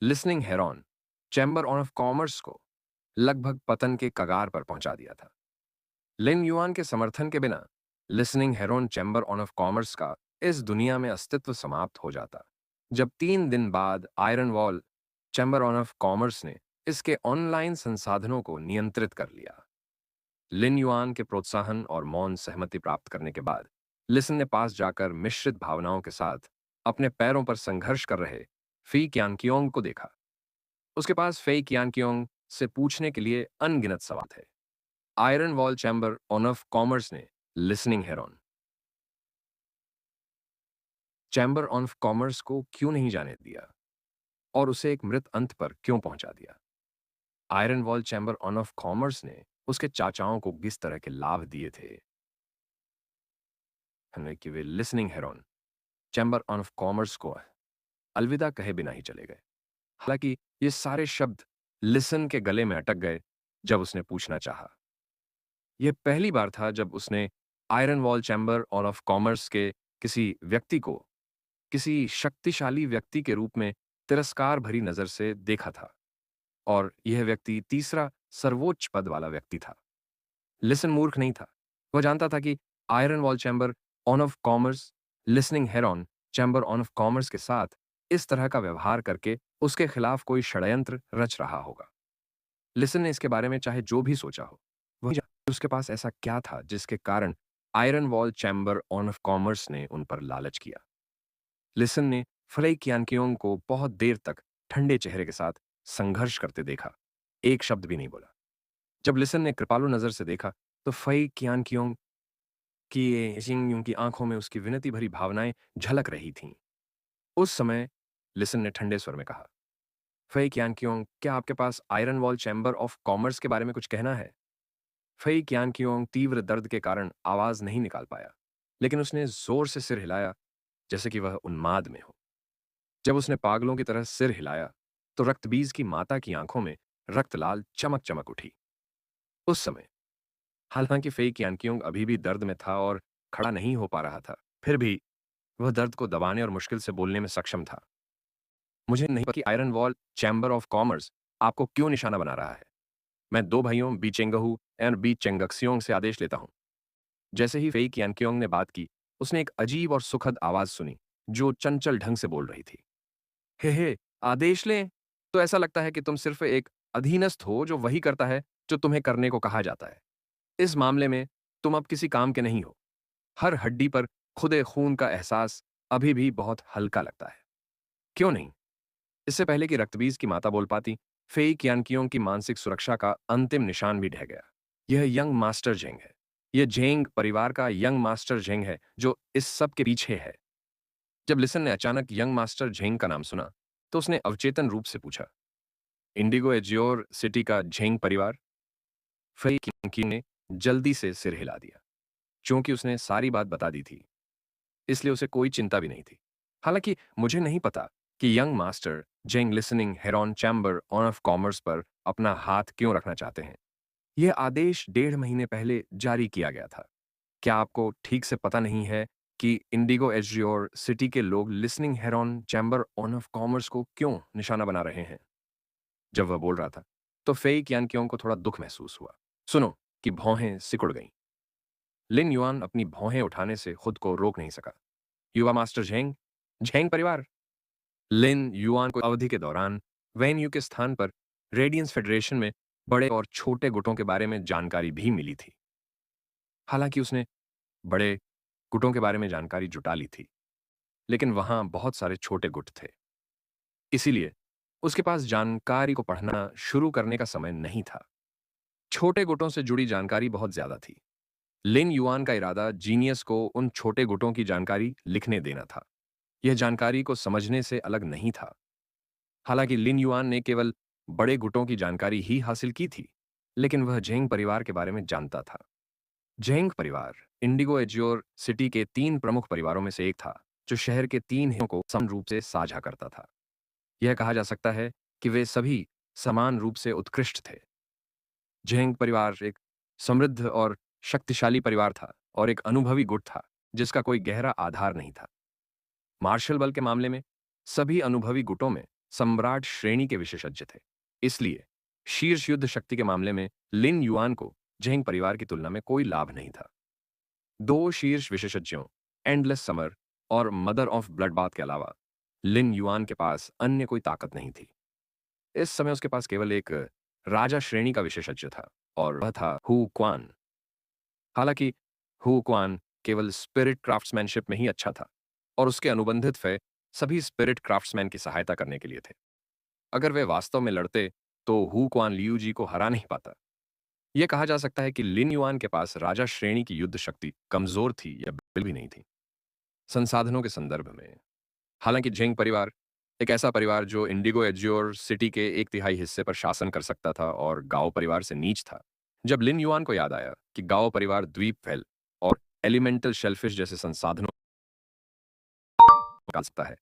Listening Heron Chamber of Commerce को लगभग पतन के कगार पर पहुंचा दिया था। लिन युआन के समर्थन के बिना listening Heron Chamber of Commerce का इस दुनिया में अस्तित्व समाप्त हो जाता। जब 3 दिन बाद iron Wall Chamber of Commerce ने इसके ऑनलाइन संसाधनों को नियंत्रित कर लिया। लिन युआन के प्रोत्साहन और मौन सहमति प्राप्त करने के बाद लिसन ने पास जाकर मिश्रित भावनाओं के साथ अपने पैरों पर संघर्ष कर रहे फी क्यानकियोंग को देखा। उसके पास फे क्यानकियोंग से पूछने के लिए अनगिनत सवाल थे। Iron Wall Chamber of Commerce ने Listening Heron Chamber of Commerce को क्यों नहीं जाने दिया और उसे एक मृत अंत पर क्यों पहुंचा दिया? Iron Wall Chamber of Commerce ने उसके चाचाओं को किस तरह के लाभ दिए थे कि वे Listening Heron Chamber of Commerce को अलविदा कहे बिना ही चले गए। हालांकि ये सारे शब्द लिसन के गले में अटक गए जब उसने पूछना चाहा। यह पहली बार था जब उसने iron Wall Chamber of Commerce के किसी व्यक्ति को किसी शक्तिशाली व्यक्ति के रूप में तिरस्कार भरी नजर से देखा था, और यह व्यक्ति तीसरा सर्वोच्च पद वाला व्यक्ति था। लिसन मूर्ख नहीं था। वह जानता था कि iron Wall Chamber of commerce listening Heron Chamber of Commerce के साथ इस तरह का व्यवहार करके उसके खिलाफ कोई षड्यंत्र रच रहा होगा। लिसन ने इसके बारे में चाहे जो भी सोचा हो, वह जानता कि उसके पास ऐसा क्या था जिसके कारण iron Wall Chamber of Commerce ने उन पर लालच किया। लिसन ने फ्रेई क्यानकियोंग को बहुत देर तक ठंडे चेहरे के साथ संघर्ष करते देखा, एक शब्द भी नहीं बोला। जब लिसन ने कृपालु नजर से देखा तो फई क्यानकियोंग की जिंगयुंग की आंखों में उसकी विनती भरी भावनाएं झलक रही थीं। उस समय लिसन ने ठंडे स्वर में कहा, फई क्यानकियोंग, क्या आपके पास Iron Wall Chamber of Commerce के बारे में कुछ कहना है? फई क्यानकियोंग तीव्र दर्द के कारण आवाज नहीं निकाल पाया, लेकिन उसने जोर से सिर हिलाया जैसे कि वह उन्माद में हो। जब उसने पागलों की तरह सिर हिलाया तो रक्तबीज की माता की आंखों में रक्तलाल चमक चमक उठी। उस समय हालांकि फेई क्यानकियोंग अभी भी दर्द में था और खड़ा नहीं हो पा रहा था, फिर भी वह दर्द को दबाने और मुश्किल से बोलने में सक्षम था। मुझे नहीं पता कि iron Wall Chamber of commerce आपको क्यों निशाना बना रहा है। मैं दो भाइयों बी चेंगहू और बी चेंगक्सियोंग से आदेश लेता हूं। जैसे ही फेई क्यानकियोंग ने बात की, उसने एक अजीब और सुखद आवाज सुनी जो चंचल ढंग से बोल रही थी। हे, आदेश लें? तो ऐसा लगता है कि तुम सिर्फ एक अधीनस्थ हो जो वही करता है जो तुम्हें करने को कहा जाता है। इस मामले में तुम अब किसी काम के नहीं हो। हर हड्डी पर खुदे खून का एहसास अभी भी बहुत हल्का लगता है। क्यों नहीं? इससे पहले कि रक्तबीज की माता बोल पाती, फेई क्यानकियों की मानसिक सुरक्षा का अंतिम निशान भी ढह गया। यह यंग मास्टर जेंग है। यह जेंग परिवार का यंग मास्टर जेंग है जो इस सब के पीछे है। जब लिसन ने अचानक यंग मास्टर झेंग का नाम सुना तो उसने अवचेतन रूप से पूछा, इंडिगो एज्योर सिटी का झेंग परिवार? फई किंग ने जल्दी से सिर हिला दिया। क्योंकि उसने सारी बात बता दी थी, इसलिए उसे कोई चिंता भी नहीं थी। हालांकि मुझे नहीं पता कि Young Master Zheng Listening Heron Chamber of Commerce पर अपना हाथ क्यों रखना चाहते हैं। यह आदेश 1.5 महीने पहले जारी किया गया था। क्या आपको ठीक से पता नहीं है कि इंडिगो एज्योर सिटी के लोग listening Heron Chamber of Commerce को क्यों निशाना बना रहे हैं? जब वह बोल रहा था तो फेई क्यानकियोंग को थोड़ा दुख महसूस हुआ। सुनो कि भौहें सिकुड़ गईं। लिन युआन अपनी भौहें उठाने से खुद को रोक नहीं सका। युवा मास्टर झेंग, झेंग परिवार। लिन युआन को अवधि के दौरान वैन यू के स्थान पर रेडियंस फेडरेशन में बड़े और छोटे गुटों के बारे में जानकारी भी मिली थी। हालांकि उसने बड़े गुटों के बारे में जानकारी जुटा ली थी, लेकिन वहां बहुत सारे छोटे गुट थे। इसीलिए उसके पास जानकारी को पढ़ना शुरू करने का समय नहीं था। छोटे गुटों से जुड़ी जानकारी बहुत ज्यादा थी। लिन युआन का इरादा जीनियस को उन छोटे गुटों की जानकारी लिखने देना था। यह जानकारी को समझने से अलग नहीं था। हालांकि लिन युआन ने केवल बड़े गुटों की जानकारी ही हासिल की थी, लेकिन वह जेंग परिवार के बारे में जानता था। जेंग परिवार इंडिगो एज्योर सिटी के 3 प्रमुख परिवारों में से एक था जो शहर के 3 हिस्सों को समान रूप से साझा करता था। यह कहा जा सकता है कि वे सभी समान रूप से उत्कृष्ट थे। जेंग परिवार एक समृद्ध और शक्तिशाली परिवार था और एक अनुभवी गुट था जिसका कोई गहरा आधार नहीं था। मार्शल बल के मामले में सभी अनुभवी गुटों में सम्राट श्रेणी के विशेषज्ञ थे। इसलिए शीर्ष युद्ध शक्ति के मामले में लिन युआन को झेंग परिवार की तुलना में कोई लाभ नहीं था। दो शीर्ष विशेषज्ञों, एंडलेस समर और मदर ऑफ ब्लडबाथ के अलावा लिन युआन के पास अन्य कोई ताकत नहीं थी। इस समय उसके पास केवल एक राजा श्रेणी का विशेषज्ञ था और वह था हु क्वान। हालांकि हु क्वान केवल स्पिरिट क्राफ्ट्समैनशिप में ही अच्छा था और उसके अनुबंधित फे सभी स्पिरिट क्राफ्ट्समैन की सहायता करने के लिए थे। अगर वे वास्तव में लड़ते तो हु क्वान लियू जी को हरा नहीं पाता। यह कहा जा सकता है कि लिन युआन के पास राजा श्रेणी की युद्ध शक्ति कमजोर थी या बिल्कुल भी नहीं थी। संसाधनों के संदर्भ में हालांकि झेंग परिवार एक ऐसा परिवार जो इंडिगो एज्योर सिटी के एक तिहाई हिस्से पर शासन कर सकता था और गाओ परिवार से नीच था। जब लिन युआन को याद आया कि गाओ परिवार द्वीप फैल और एलिमेंटल शेलफिश जैसे संसाधनों निकाल सकता है,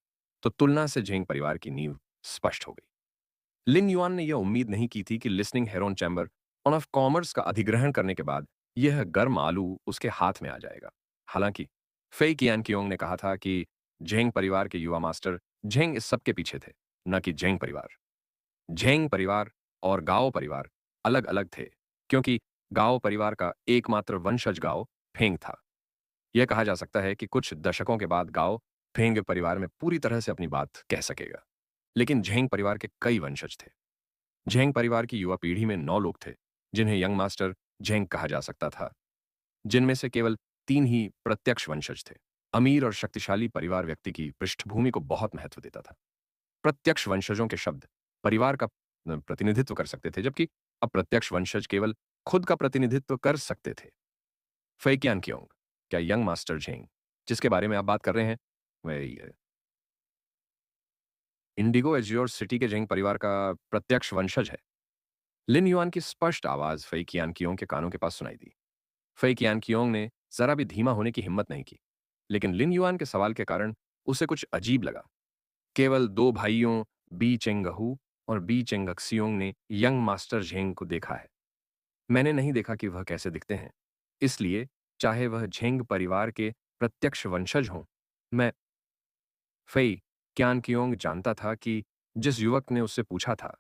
तो तुलना से झेंग परिवार की नींव स्पष्ट हो गई। लिन युआन ने यह उम्मीद नहीं की थी कि listening Heron Chamber of Commerce का अधिग्रहण करने के बाद यह गर्म आलू उसके हाथ में आ जाएगा। हालांकि फेई कियांग ने कहा था कि झेंग परिवार के युवा मास्टर झेंग इस सब के पीछे थे, न कि झेंग परिवार। झेंग परिवार और गाओ परिवार अलग अलग थे क्योंकि गाओ परिवार का एकमात्र वंशज गाओ फेंग था। यह कहा जा सकता है कि कुछ दशकों के बाद गाओ फेंग परिवार में पूरी तरह से अपनी बात कह सकेगा। लेकिन झेंग परिवार के कई वंशज थे। झेंग परिवार की युवा पीढ़ी में 9 लोग थे जिन्हें यंग मास्टर झेंग कहा जा सकता था, जिनमें से केवल 3 ही प्रत्यक्ष वंशज थे। अमीर और शक्तिशाली परिवार व्यक्ति की पृष्ठभूमि को बहुत महत्व देता था। प्रत्यक्ष वंशजों के शब्द परिवार का प्रतिनिधित्व कर सकते थे, जबकि अप्रत्यक्ष वंशज केवल खुद का प्रतिनिधित्व कर सकते थे। फैकियान क्योंग, क्या यंग मास्टर झेंग जिसके बारे में आप बात कर रहे हैं वह इंडिगो एज्योर सिटी के झेंग परिवार का प्रत्यक्ष वंशज है? लिन युआन की स्पष्ट आवाज फई कियांग के कानों के पास सुनाई दी। फई कियांग ने जरा भी धीमा होने की हिम्मत नहीं की, लेकिन लिन युआन के सवाल के कारण उसे कुछ अजीब लगा। केवल 2 भाइयों बी चेंगहू और बी चेंगक्सियोंग ने यंग मास्टर झेंग को देखा है। मैंने नहीं देखा कि वह कैसे दिखते हैं, इसलिए चाहे वह झेंग परिवार के प्रत्यक्ष वंशज हों, मैं फई क्यान जानता था कि जिस युवक ने उससे पूछा था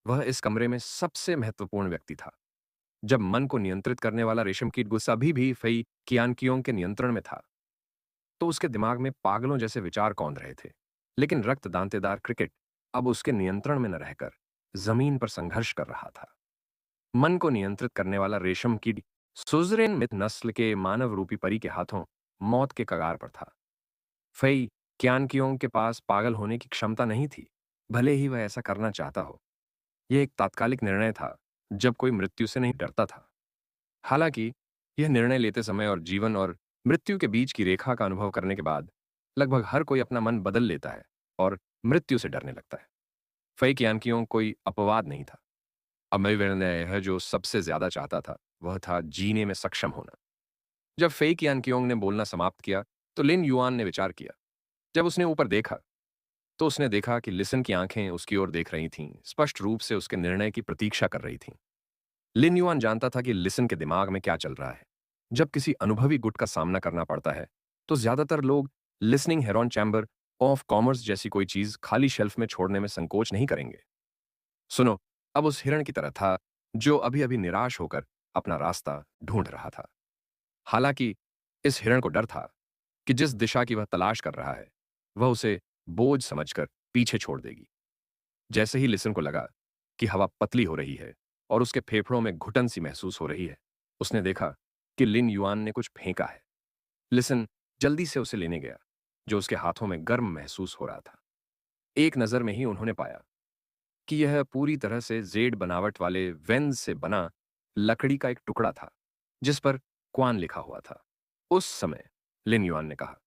वह इस कमरे में सबसे महत्वपूर्ण व्यक्ति था। जब मन को नियंत्रित करने वाला रेशम कीट गुस्सा भी फई कियान के नियंत्रण में था, तो उसके दिमाग में पागलों जैसे विचार कौंध रहे थे। लेकिन रक्त दांतेदार क्रिकेट अब उसके नियंत्रण में न रहकर जमीन पर संघर्ष कर रहा था। मन को नियंत्रित करने वाला रेशम कीट सुजरेन मिथ नस्ल के मानव रूपी परी के हाथों मौत के कगार पर था। फई क्यान के पास पागल होने की क्षमता नहीं थी, भले ही वह ऐसा करना चाहता हो। यह एक तात्कालिक निर्णय था जब कोई मृत्यु से नहीं डरता था। हालांकि यह निर्णय लेते समय और जीवन और मृत्यु के बीच की रेखा का अनुभव करने के बाद लगभग हर कोई अपना मन बदल लेता है और मृत्यु से डरने लगता है। फई कियांग कोई अपवाद नहीं था। अमेरिका ने यह जो सबसे ज्यादा चाहता था वह था जीने में सक्षम होना। जब फई कियांग ने बोलना समाप्त किया तो लिन युआन ने विचार किया। जब उसने ऊपर देखा तो उसने देखा कि लिसन की आंखें उसकी ओर देख रही थीं, स्पष्ट रूप से उसके निर्णय की प्रतीक्षा कर रही थीं। लिन युआन जानता था कि लिसन के दिमाग में क्या चल रहा है। जब किसी अनुभवी गुट का सामना करना पड़ता है तो ज्यादातर लोग listening Heron Chamber of commerce जैसी कोई चीज खाली शेल्फ में छोड़ने में संकोच नहीं करेंगे। सुनो, अब उस हिरण की तरह था जो अभी अभी निराश होकर अपना रास्ता ढूंढ रहा था। हालांकि इस हिरण को डर था कि जिस दिशा की वह तलाश कर रहा है वह उसे बोझ समझकर पीछे छोड़ देगी। जैसे ही लिसन को लगा कि हवा पतली हो रही है और उसके फेफड़ों में घुटन सी महसूस हो रही है, उसने देखा कि लिन युआन ने कुछ फेंका है। लिसन जल्दी से उसे लेने गया, जो उसके हाथों में गर्म महसूस हो रहा था। एक नजर में ही उन्होंने पाया कि यह पूरी तरह से जेड बनावट वाले वेंज से बना लकड़ी का एक टुकड़ा था जिस पर क्वान लिखा हुआ था। उस समय लिन युआन ने कहा,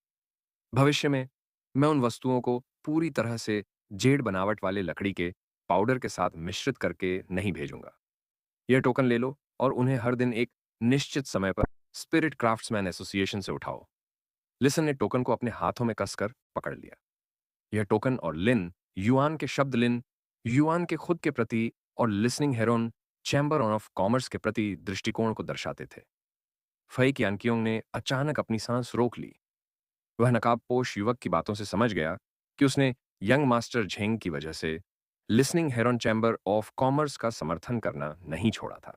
भविष्य में मैं उन वस्तुओं को पूरी तरह से जेड बनावट वाले लकड़ी के पाउडर के साथ मिश्रित करके नहीं भेजूंगा। यह टोकन ले लो और उन्हें हर दिन एक निश्चित समय पर स्पिरिट क्राफ्ट्समैन एसोसिएशन से उठाओ। लिसन ने टोकन को अपने हाथों में कसकर पकड़ लिया। यह टोकन और लिन युआन के शब्द लिन युआन के खुद के प्रति और listening Heron Chamber of Commerce के प्रति दृष्टिकोण को दर्शाते थे। फई कियांकियोंग ने अचानक अपनी सांस रोक ली। वह नकाबपोश युवक की बातों से समझ गया कि उसने यंग मास्टर झेंग की वजह से listening Heron Chamber of Commerce का समर्थन करना नहीं छोड़ा था।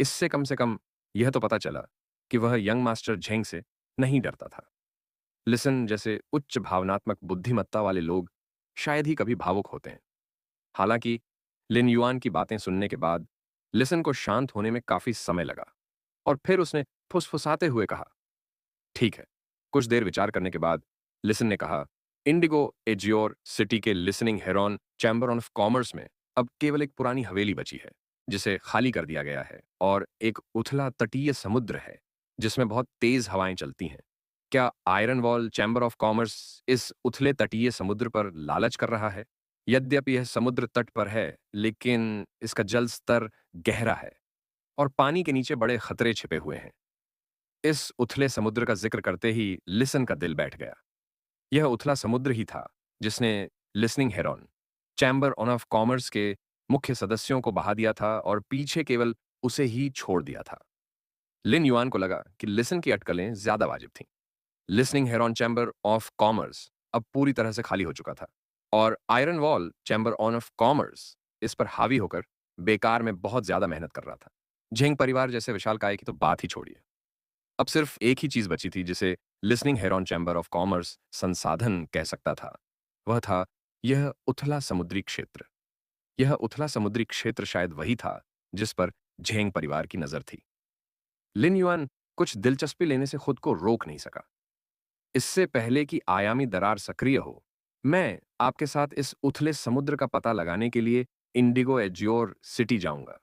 इससे कम से कम यह तो पता चला कि वह यंग मास्टर झेंग से नहीं डरता था। लिसन जैसे उच्च भावनात्मक बुद्धिमत्ता वाले लोग शायद ही कभी भावुक होते हैं। हालांकि लिन युआन की बातें सुनने के बाद लिसन को शांत होने में काफी समय लगा और फिर उसने फुसफुसाते हुए कहा, ठीक है। कुछ देर विचार करने के बाद लिसन ने कहा, इंडिगो एजियोर सिटी के listening Heron Chamber of Commerce में अब केवल एक पुरानी हवेली बची है जिसे खाली कर दिया गया है, और एक उथला तटीय समुद्र है जिसमें बहुत तेज हवाएं चलती हैं। क्या iron Wall Chamber of commerce इस उथले तटीय समुद्र पर लालच कर रहा है? यद्यपि यह समुद्र तट पर है, लेकिन इसका जल स्तर गहरा है और पानी के नीचे बड़े खतरे छिपे हुए हैं। इस उथले समुद्र का जिक्र करते ही लिसन का दिल बैठ गया। यह उथला समुद्र ही था जिसने listening Heron Chamber of Commerce के मुख्य सदस्यों को बहा दिया था और पीछे केवल उसे ही छोड़ दिया था। लिन युआन को लगा कि लिसन की अटकलें ज्यादा वाजिब थीं। Listening Heron Chamber of commerce अब पूरी तरह से खाली हो चुका था और iron Wall Chamber of commerce इस पर हावी होकर बेकार में बहुत ज्यादा मेहनत कर रहा था। झेंग परिवार जैसे विशालकाय की तो बात ही छोड़िए। अब सिर्फ एक ही चीज बची थी जिसे listening Heron Chamber of commerce संसाधन कह सकता था। वह था यह उथला समुद्री क्षेत्र। यह उथला समुद्री क्षेत्र शायद वही था जिस पर झेंग परिवार की नजर थी। लिन युआन कुछ दिलचस्पी लेने से खुद को रोक नहीं सका। इससे पहले कि आयामी दरार सक्रिय हो, मैं आपके साथ इस उथले समुद्र का पता लगाने के लिए इंडिगो एज्योर सिटी जाऊंगा।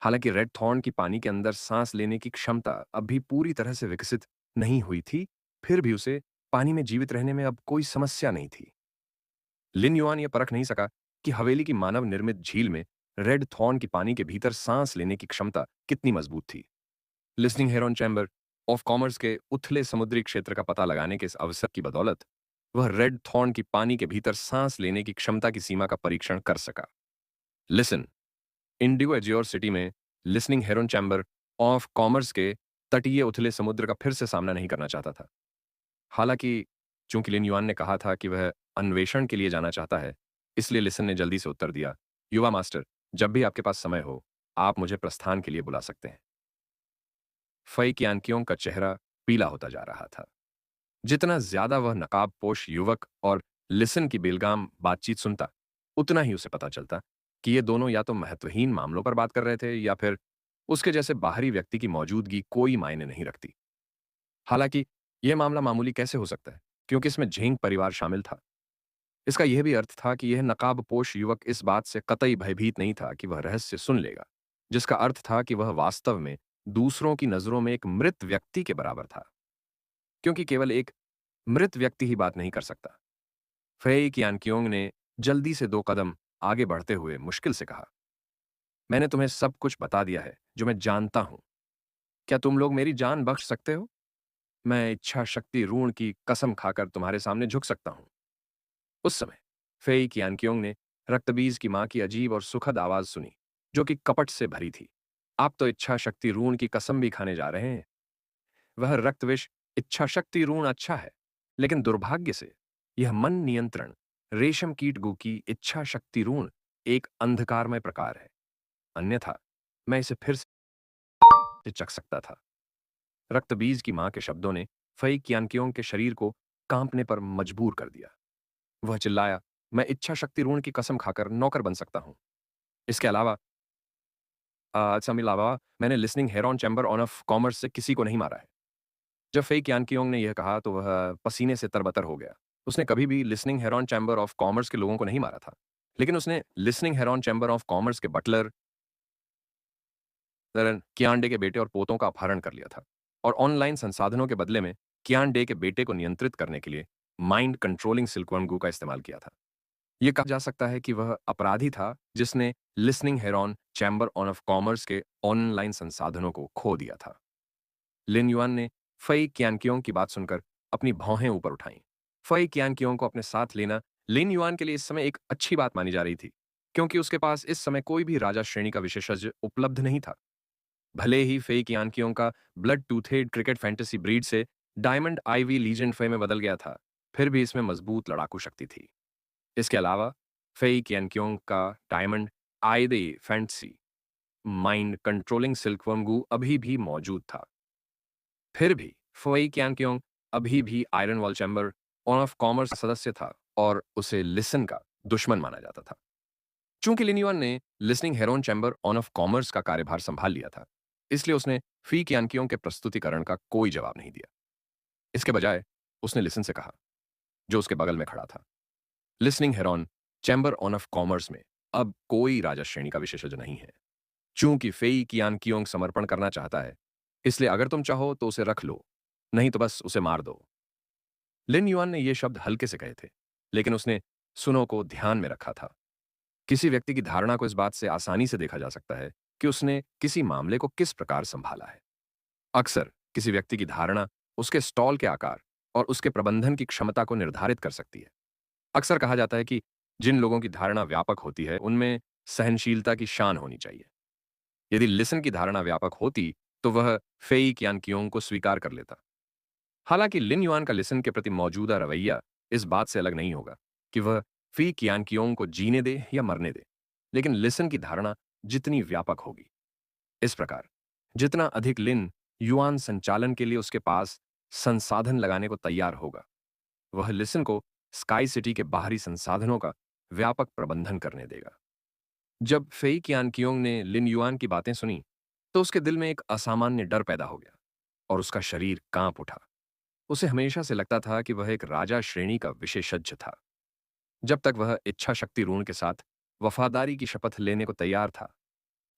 हालांकि रेड थॉर्न की पानी के अंदर सांस लेने की क्षमता अभी पूरी तरह से विकसित नहीं हुई थी, फिर भी उसे पानी में जीवित रहने में अब कोई समस्या नहीं थी। लिन युआन यह परख नहीं सका कि हवेली की मानव निर्मित झील में रेड थॉर्न की पानी के भीतर सांस लेने की क्षमता कितनी मजबूत थी। Listening Heron Chamber of Commerce के उथले समुद्री क्षेत्र का पता लगाने के इस अवसर की बदौलत वह रेड थॉर्न की पानी के भीतर सांस लेने की क्षमता की सीमा का परीक्षण कर सका। लिसन इंडिगो एज्योर सिटी में listening Heron Chamber of Commerce के तटीय उथले समुद्र का फिर से सामना नहीं करना चाहता था। हालांकि चूंकि लिन युआन ने कहा था कि वह अन्वेषण के लिए जाना चाहता है, इसलिए लिसन ने जल्दी से उत्तर दिया, युवा मास्टर, जब भी आपके पास समय हो आप मुझे प्रस्थान के लिए बुला सकते हैं। फई कियांकियों का चेहरा पीला होता जा रहा था। जितना ज्यादा वह नकाबपोश युवक और लिसन की बेलगाम बातचीत सुनता, उतना ही उसे पता चलता कि ये दोनों या तो महत्वहीन मामलों पर बात कर रहे थे या फिर उसके जैसे बाहरी व्यक्ति की मौजूदगी कोई मायने नहीं रखती। हालांकि यह मामला मामूली कैसे हो सकता है, क्योंकि इसमें झेंग परिवार शामिल था। इसका यह भी अर्थ था कि यह नकाबपोश युवक इस बात से कतई भयभीत नहीं था कि वह रहस्य सुन लेगा, जिसका अर्थ था कि वह वास्तव में दूसरों की नजरों में एक मृत व्यक्ति के बराबर था, क्योंकि केवल एक मृत व्यक्ति ही बात नहीं कर सकता। फेई कियांकियोंग ने जल्दी से 2 कदम आगे बढ़ते हुए मुश्किल से कहा, मैंने तुम्हें सब कुछ बता दिया है जो मैं जानता हूं। क्या तुम लोग मेरी जान बख्श सकते हो? मैं इच्छा शक्ति ऋण की कसम खाकर तुम्हारे सामने झुक सकता हूं। उस समय फेई कियांकियोंग ने रक्तबीज की मां की अजीब और सुखद आवाज सुनी, जो कि कपट से भरी थी। आप तो इच्छा शक्ति ऋण की कसम भी खाने जा रहे हैं। वह रक्तविष इच्छा शक्ति ऋण अच्छा है, लेकिन दुर्भाग्य से यह मन नियंत्रण रेशम कीट गू की इच्छा शक्ति ऋण एक अंधकारमय प्रकार है। अन्यथा मैं इसे फिर से चख सकता था। रक्तबीज की मां के शब्दों ने फई कियांकियोंग के शरीर को कांपने पर मजबूर कर दिया। वह चिल्लाया, मैं इच्छा शक्ति ऋण की कसम खाकर नौकर बन सकता हूं। इसके अलावा अलावा मैंने listening Heron Chamber of Commerce से किसी को नहीं मारा है। जब फेई कियांकियोंग ने यह कहा तो वह पसीने से तरबतर हो गया। उसने कभी भी listening Heron Chamber of Commerce के लोगों को नहीं मारा था, लेकिन उसने listening Heron Chamber of Commerce के बटलर कियान के बेटे और पोतों का अपहरण कर लिया था और ऑनलाइन संसाधनों के बदले में कियान के बेटे को नियंत्रित करने के लिए माइंड कंट्रोलिंग सिल्कवर्म का इस्तेमाल किया था। यह कहा जा सकता है कि वह अपराधी था जिसने listening Heron Chamber of Commerce के ऑनलाइन संसाधनों को खो दिया था। लिन युआन ने फई कियांकियोंग की बात सुनकर अपनी भौहें ऊपर उठाईं। फई कियांकियोंग को अपने साथ लेना लिन युआन के लिए इस समय एक अच्छी बात मानी जा रही थी, क्योंकि उसके पास इस समय कोई भी राजा श्रेणी का विशेषज्ञ उपलब्ध नहीं था। भले ही फेई कियानकियोंग का blood toothed cricket fantasy breed से डायमंड आईवी लीजेंड फे में बदल गया था, फिर भी इसमें मजबूत लड़ाकू शक्ति थी। इसके अलावा फेई कियानकियोंग का diamond eyed fantasy mind controlling silkworm gu अभी भी मौजूद था। फिर भी फेई कियानकियोंग अभी भी iron Wall Chamber on of Commerce का सदस्य था और उसे लिसन का दुश्मन माना जाता था। चूंकि लिन ने Listening Heron chamber on of Commerce का कार्यभार संभाल लिया था, इसलिए उसने फी कियानकियों के प्रस्तुतिकरण का कोई जवाब नहीं दिया। इसके बजाय उसने लिसन से कहा, जो उसके बगल में खड़ा था, listening Heron chamber on of Commerce में अब कोई राजा श्रेणी का विशेषज्ञ नहीं है। चूंकि फेई कियानकियोंग समर्पण करना चाहता है, इसलिए अगर तुम चाहो तो उसे रख लो, नहीं तो बस उसे मार दो। लिन युआन ने ये शब्द हल्के से कहे थे, लेकिन उसने सुनो को ध्यान में रखा था। किसी व्यक्ति की धारणा को इस बात से आसानी से देखा जा सकता है कि उसने किसी मामले को किस प्रकार संभाला है। अक्सर किसी व्यक्ति की धारणा उसके स्टॉल के आकार और उसके प्रबंधन की क्षमता को निर्धारित कर सकती है। अक्सर कहा जाता है कि जिन लोगों की धारणा व्यापक होती है, उनमें सहनशीलता की शान होनी चाहिए। यदि लिसन की धारणा व्यापक होती, तो वह फेई कियानकियोंग को स्वीकार कर लेता। हालांकि लिन युआन का लिसन के प्रति मौजूदा रवैया इस बात से अलग नहीं होगा कि वह फी कियानकियोंग को जीने दे या मरने दे, लेकिन लिसन की धारणा जितनी व्यापक होगी। इस प्रकार जितना अधिक लिन युआन संचालन के लिए उसके पास संसाधन लगाने को तैयार होगा, वह लिसन को स्काई सिटी के बाहरी संसाधनों का व्यापक प्रबंधन करने देगा। जब फेई कियानकियोंग ने लिन युआन की बातें सुनी, तो उसके दिल में एक असामान्य डर पैदा हो गया और उसका शरीर कांप उठा। उसे हमेशा से लगता था कि वह एक राजा श्रेणी का विशेषज्ञ था। जब तक वह इच्छा शक्ति ऋण के साथ वफादारी की शपथ लेने को तैयार था,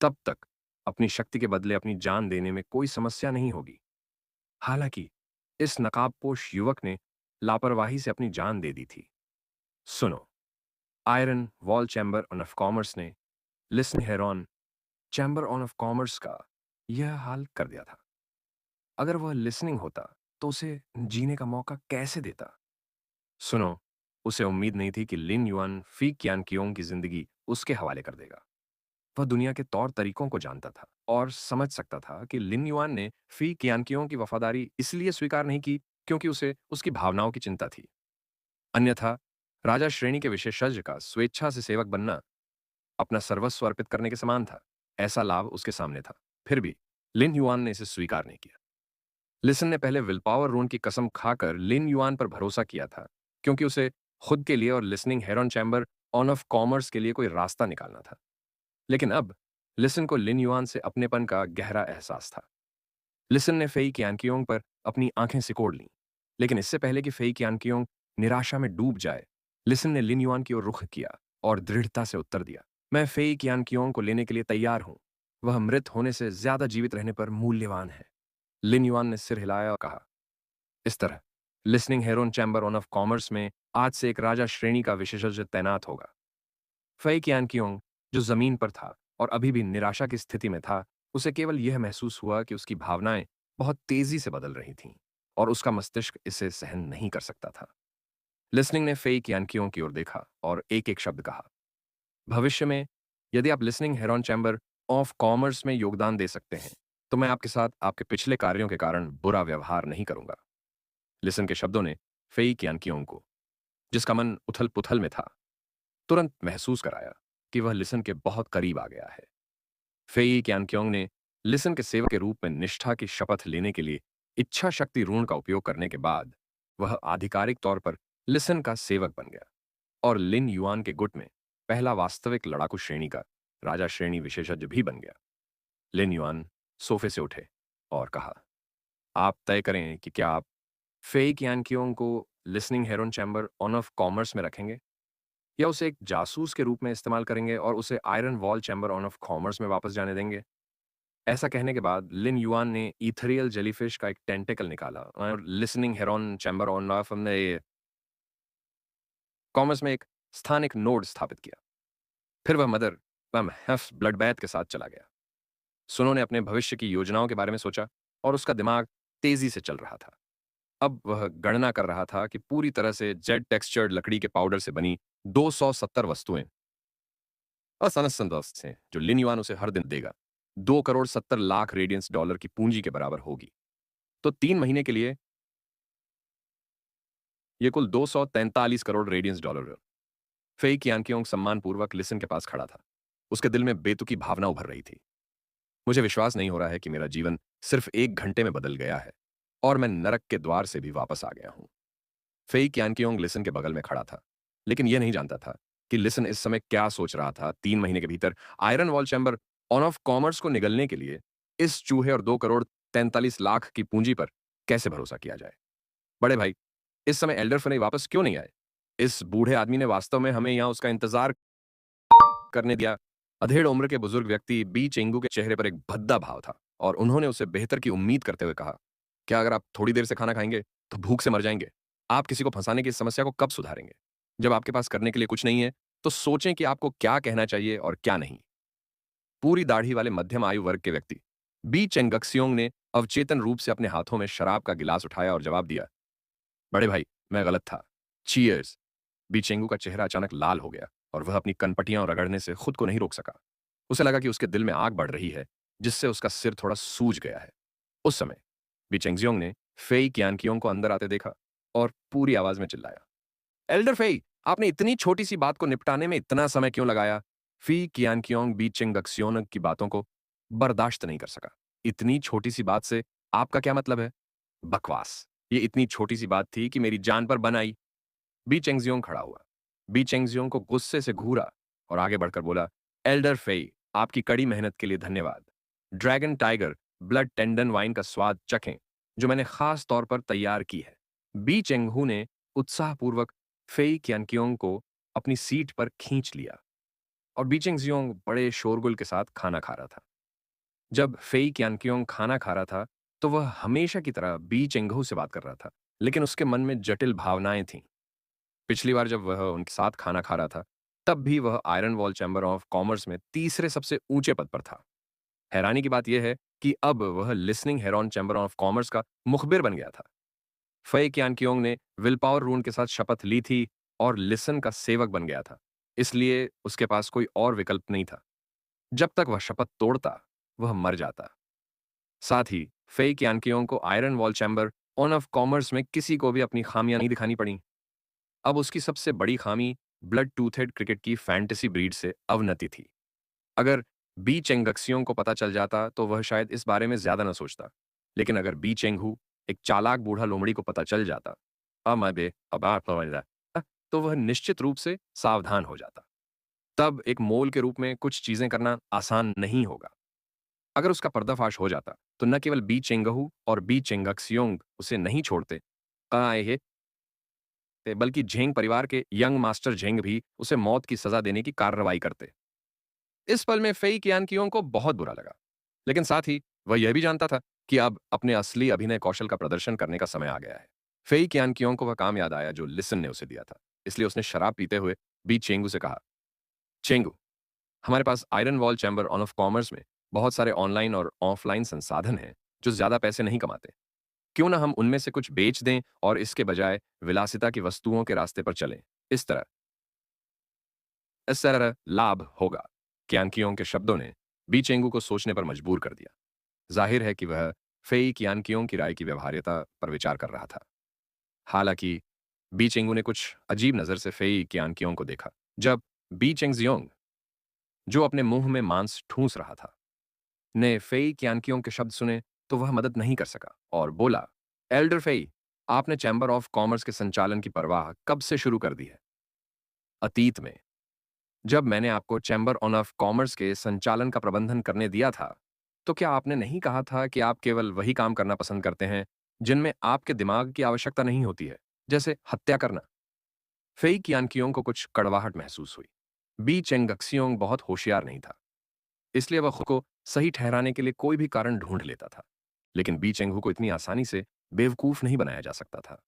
तब तक अपनी शक्ति के बदले अपनी जान देने में कोई समस्या नहीं होगी। हालांकि इस नकाबपोश युवक ने लापरवाही से अपनी जान दे दी थी। सुनो, Iron Wall Chamber on of Commerce ने Listen Heron Chamber on of Commerce का यह हाल कर दिया था। अगर वह लिसनिंग होता, तो उसे जीने का मौका कैसे देता? सुनो, उसे उम्मीद नहीं थी कि लिन युआन फी कियानकियोंग की जिंदगी उसके हवाले कर देगा। वह दुनिया के तौर तरीकों को जानता था और समझ सकता था कि लिन युआन ने फी कियानकियोंग की वफादारी इसलिए स्वीकार नहीं की क्योंकि उसे उसकी भावनाओं की चिंता थी। अन्यथा राजा श्रेणी के विशेषज्ञ का स्वेच्छा से सेवक बनना अपना सर्वस्व अर्पित करने के समान था। ऐसा लाभ उसके सामने था। फिर भी लिन युआन ने इसे स्वीकार नहीं किया। लिसन ने पहले विल पावर रून की कसम खाकर लिन युआन पर भरोसा किया था, क्योंकि उसे खुद के लिए और Listening Heron Chamber on of Commerce के लिए कोई रास्ता निकालना था। लेकिन अब लिसन को लिन युआन से अपनेपन का गहरा एहसास था। लिसन ने फेई कियानकियोंग पर अपनी आंखें सिकोड़ लीं, लेकिन इससे पहले कि फेई कियानकियोंग निराशा में डूब जाए, लिसन ने लिन युआन की ओर रुख किया और दृढ़ता से उत्तर दिया, मैं फेई कियानकियोंग को लेने के लिए तैयार हूं। वह मृत होने से ज्यादा जीवित रहने पर मूल्यवान है। लिन युआन ने सिर हिलाया और कहा, इस तरह listening Heron chamber on of Commerce में आज से एक राजा श्रेणी का विशेषज्ञ तैनात होगा। फई कियानकियोंग, जो जमीन पर था और अभी भी निराशा की स्थिति में था, उसे केवल यह महसूस हुआ कि उसकी भावनाएं बहुत तेजी से बदल रही थीं और उसका मस्तिष्क इसे सहन नहीं कर सकता था। लिसनिंग ने फेई कियानकियोंग की ओर देखा और एक एक शब्द कहा, भविष्य में यदि आप listening Heron Chamber of Commerce में योगदान दे सकते हैं, तो मैं आपके साथ आपके पिछले कार्यों के कारण बुरा व्यवहार नहीं करूंगा। लिसन के शब्दों ने फेई कियानकियोंग को, जिसका मन उथल पुथल में था, तुरंत महसूस कराया कि वह लिसन के बहुत करीब आ गया है। फेई कियानकियोंग ने लिसन के सेवक के रूप में निष्ठा की शपथ लेने के लिए इच्छा शक्ति ऋण का उपयोग करने के बाद वह आधिकारिक तौर पर लिसन का सेवक बन गया और लिन युआन के गुट में पहला वास्तविक लड़ाकू श्रेणी का राजा श्रेणी विशेषज्ञ भी बन गया। लिन युआन सोफे से उठे और कहा, आप तय करें कि क्या आप फेई कियानकियोंग को listening Heron chamber on of Commerce में रखेंगे या उसे एक जासूस के रूप में इस्तेमाल करेंगे और उसे iron Wall Chamber on of Commerce में वापस जाने देंगे। ऐसा कहने के बाद लिन युआन ने इथेरियल जेलीफिश का एक टेंटेकल निकाला और listening Heron chamber on of Commerce में एक स्थानिक नोड स्थापित किया। फिर वह मदर हेफ ब्लड बैथ के साथ चला गया। सुनो ने अपने भविष्य की योजनाओं के बारे में सोचा और उसका दिमाग तेजी से चल रहा था। अब वह गणना कर रहा था कि पूरी तरह से जेड टेक्सचर्ड लकड़ी के पाउडर से बनी 270 वस्तुएं असनसंदस्त हैं जो लिन युआन उसे हर दिन देगा। 2 करोड़ 70 लाख रेडियंस डॉलर की पूंजी के बराबर होगी। तो 3 महीने के लिए ये कुल 243 करोड़ रेडियंस डॉलर। फेई कियांकियोंग सम्मानपूर्वक लिसन के पास खड़ा था। उसके दिल में बेतुकी भावना उभर रही थी। मुझे विश्वास नहीं हो रहा है कि मेरा जीवन सिर्फ 1 घंटे में बदल गया है और मैं नरक के द्वार से भी वापस आ गया हूं। फेई क्यानकियोंग लिसन के बगल में खड़ा था, लेकिन यह नहीं जानता था कि लिसन इस समय क्या सोच रहा था। 3 महीने के भीतर iron Wall Chamber on of Commerce को निगलने के लिए इस चूहे और 2 करोड़ 43 लाख की पूंजी पर कैसे भरोसा किया जाए। बड़े भाई, इस समय एल्डर फने वापस क्यों नहीं आए? इस बूढ़े आदमी ने वास्तव में हमें यहां उसका इंतजार करने दिया। अधेड़ उम्र के बुजुर्ग व्यक्ति बी चेंगू के चेहरे पर एक भद्दा भाव था और उन्होंने उसे बेहतर की उम्मीद करते हुए कहा, क्या अगर आप थोड़ी देर से खाना खाएंगे तो भूख से मर जाएंगे? आप किसी को फंसाने की इस समस्या को कब सुधारेंगे? जब आपके पास करने के लिए कुछ नहीं है तो सोचें कि आपको क्या कहना चाहिए और क्या नहीं। पूरी दाढ़ी वाले मध्यम आयु वर्ग के व्यक्ति बी चेंगक्सियोंग ने अवचेतन रूप से अपने हाथों में शराब का गिलास उठाया और जवाब दिया, बड़े भाई, मैं गलत था। चीयर्स। बीचेंगू का चेहरा अचानक लाल हो गया और वह अपनी कनपटियां रगड़ने से खुद को नहीं रोक सका। उसे लगा कि उसके दिल में आग बढ़ रही है, जिससे उसका सिर थोड़ा सूज गया है। उस समय बीचेंगजियोंग ने फेई कियानकियोंग को अंदर आते देखा और पूरी आवाज में चिल्लाया, एल्डर फेई, आपने इतनी छोटी सी बात को निपटाने में इतना समय क्यों लगाया? फी कियानकियोंग बीचेंगक्सियोनग की बातों को बर्दाश्त नहीं कर सका। इतनी छोटी सी बात से आपका क्या मतलब है? बकवास। ये इतनी छोटी सी बात थी कि मेरी जान पर बन आई। बी चेंगजियोंग खड़ा हुआ। बी चेंगजियोंग को गुस्से से घूरा और आगे बढ़कर बोला, एल्डर फेई, आपकी कड़ी मेहनत के लिए धन्यवाद। Dragon tiger blood tendon wine का स्वाद चखें, जो मैंने खास तौर पर तैयार की है। बी चेंगहू ने उत्साहपूर्वक फेई क्यानकियोंग को अपनी सीट पर खींच लिया और बी चेंगजियोंग बड़े शोरगुल के साथ खाना खा रहा था। जब फेई क्यानकियोंग खाना खा रहा था, तो वह हमेशा की तरह बी चेंगहू से बात कर रहा था, लेकिन उसके मन में जटिल भावनाएं थीं। पिछली बार जब वह उनके साथ खाना खा रहा था, तब भी वह iron Wall Chamber of Commerce में तीसरे सबसे ऊंचे पद पर था। हैरानी की बात यह है कि अब वह listening Heron Chamber of Commerce का मुखबिर बन गया था। फई क्यानकियोंग ने विल पावर रून के साथ शपथ ली थी और लिसन का सेवक बन गया था, इसलिए उसके पास कोई और विकल्प नहीं था। जब तक वह शपथ तोड़ता, वह मर जाता। साथ ही फई क्यानकियोंग को iron Wall Chamber on of Commerce में किसी को भी अपनी खामियां नहीं दिखानी पड़ी। अब उसकी सबसे बड़ी खामी ब्लड टूथेड क्रिकेट की फैंटेसी ब्रीड से अवनति थी। अगर बी चेंगक्सियों को पता चल जाता तो वह शायद इस बारे में ज्यादा न सोचता, लेकिन अगर बी चेंगहू, एक चालाक बूढ़ा लोमड़ी को पता चल जाता, अब आप समझ रहा है, तो वह निश्चित रूप से सावधान हो जाता। तब एक मोल के रूप में कुछ चीजें करना आसान नहीं होगा। अगर उसका पर्दाफाश हो जाता तो न केवल बी चेंगहू और बी चेंगक्सियोंग उसे नहीं छोड़ते, बल्कि झेंग परिवार के यंग मास्टर झेंग भी उसे मौत की सजा देने की कार्रवाई करते। इस पल में फेई कियानकियों को बहुत बुरा लगा, लेकिन साथ ही वह यह भी जानता था कि अब अपने असली अभिनय कौशल का प्रदर्शन करने का समय आ गया है। फेई कियानकियों को वह काम याद आया जो लिसन ने उसे दिया था, इसलिए उसने शराब पीते हुए बी चेंगू से कहा, चेंगू, हमारे पास Iron Wall Chamber on of Commerce में बहुत सारे ऑनलाइन और ऑफलाइन संसाधन हैं जो ज्यादा पैसे नहीं कमाते। क्यों ना हम उनमें से कुछ बेच दें और इसके बजाय विलासिता की वस्तुओं के रास्ते पर चलें। इस तरह लाभ होगा। क्यानकियों के शब्दों ने बीचेंगू को सोचने पर मजबूर कर दिया। जाहिर है कि वह फेई क्यानकियों की राय की व्यवहार्यता पर विचार कर रहा था। हालांकि बीचेंगू ने कुछ अजीब नजर से फेई क्यानकियों को देखा। जब बीचेंगजियोंग, जो अपने मुंह में मांस ठूंस रहा था, ने फेई क्यानकियों के शब्द सुने, तो वह मदद नहीं कर सका और बोला, एल्डर फेई, आपने चैम्बर ऑफ कॉमर्स के संचालन की परवाह कब से शुरू कर दी है? अतीत में, जब मैंने आपको चैम्बर ऑन ऑफ कॉमर्स के संचालन का प्रबंधन करने दिया था, तो क्या आपने नहीं कहा था कि आप केवल वही काम करना पसंद करते हैं जिनमें आपके दिमाग की आवश्यकता नहीं होती है, जैसे हत्या करना? फेई कियानकियोंग को कुछ कड़वाहट महसूस हुई। बी चेंगक्सियोंग बहुत होशियार नहीं था, इसलिए वह खुद को सही ठहराने के लिए कोई भी कारण ढूंढ लेता था। लेकिन बी चेंगहू को इतनी आसानी से बेवकूफ नहीं बनाया जा सकता था।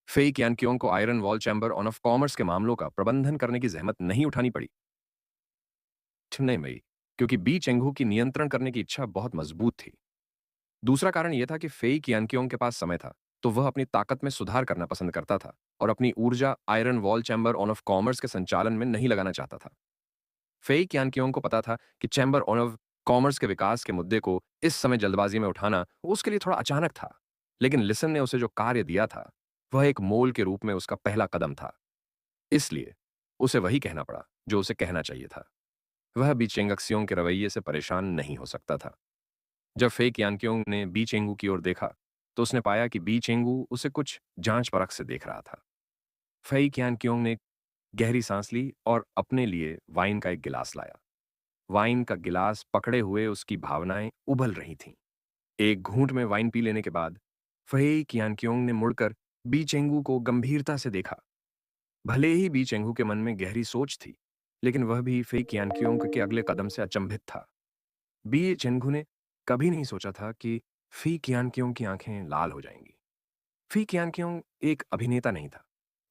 फेई कियानकियोंग को iron Wall Chamber on of Commerce के मामलों का प्रबंधन करने की जहमत नहीं उठानी पड़ी। नहीं मई, क्योंकि बी चेंगहू की नियंत्रण करने की इच्छा बहुत मजबूत थी। दूसरा कारण यह था कि फेई कियानकियोंग के पास समय था, तो वह अपनी ताकत में सुधार करना पसंद करता था और अपनी ऊर्जा iron Wall Chamber on of Commerce के संचालन में नहीं लगाना चाहता था। फेई कियानकियोंग को पता था कि चैम्बर ऑन ऑफ कॉमर्स के विकास के मुद्दे को इस समय जल्दबाजी में उठाना उसके लिए थोड़ा अचानक था, लेकिन लिसन ने उसे जो कार्य दिया था, वह एक मोल के रूप में उसका पहला कदम था। इसलिए उसे वही कहना पड़ा जो उसे कहना चाहिए था। वह बी चेंगक्सियोंग के रवैये से परेशान नहीं हो सकता था। जब फे कियांग्योंग ने बी चेंगू की ओर देखा, तो उसने पाया कि बी चेंगू उसे कुछ जांच-परख से देख रहा था। फई कियांग्योंग ने गहरी सांस ली और अपने लिए वाइन का एक गिलास लाया। वाइन का गिलास पकड़े हुए उसकी भावनाएं उबल रही थीं। एक घूंट में वाइन पी लेने के बाद फई कियांग्योंग ने मुड़कर बी चेंगू को गंभीरता से देखा। भले ही बी चेंगू के मन में गहरी सोच थी, लेकिन वह भी फई कियांग्योंग के अगले कदम से अचंभित था। बी चेंगू ने कभी नहीं सोचा था कि फी कियांग्योंग की आंखें लाल हो जाएंगी। फी कियांग्योंग एक अभिनेता नहीं था,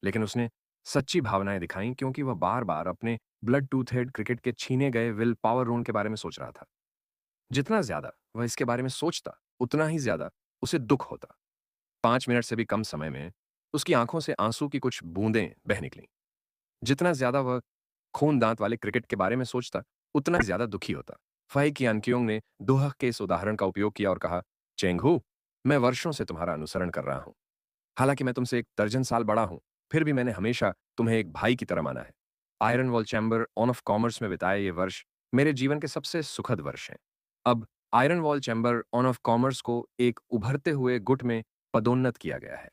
लेकिन उसने सच्ची भावनाएं दिखाई क्योंकि वह बार-बार अपने ब्लड टूथ हेड क्रिकेट के छीने गए विल पावर रून के बारे में सोच रहा था। जितना ज्यादा वह इसके बारे में सोचता, उतना ही ज्यादा उसे दुख होता। 5 मिनट से भी कम समय में उसकी आंखों से आंसू की कुछ बूंदें बह निकलीं। जितना ज्यादा वह खून दांत वाले क्रिकेट के बारे में सोचता, उतना ही ज्यादा दुखी होता। फाई कियांग्योंग ने दोहक के इस उदाहरण का उपयोग किया और कहा, चेंगहू, मैं वर्षों से तुम्हारा अनुसरण कर रहा हूं। हालांकि मैं तुमसे एक दर्जन साल बड़ा हूं, फिर भी मैंने हमेशा तुम्हें एक भाई की तरह माना है। Iron Wall Chamber on of Commerce में बिताए ये वर्ष मेरे जीवन के सबसे सुखद वर्ष हैं। अब iron Wall Chamber on of Commerce को एक उभरते हुए गुट में पदोन्नत किया गया है।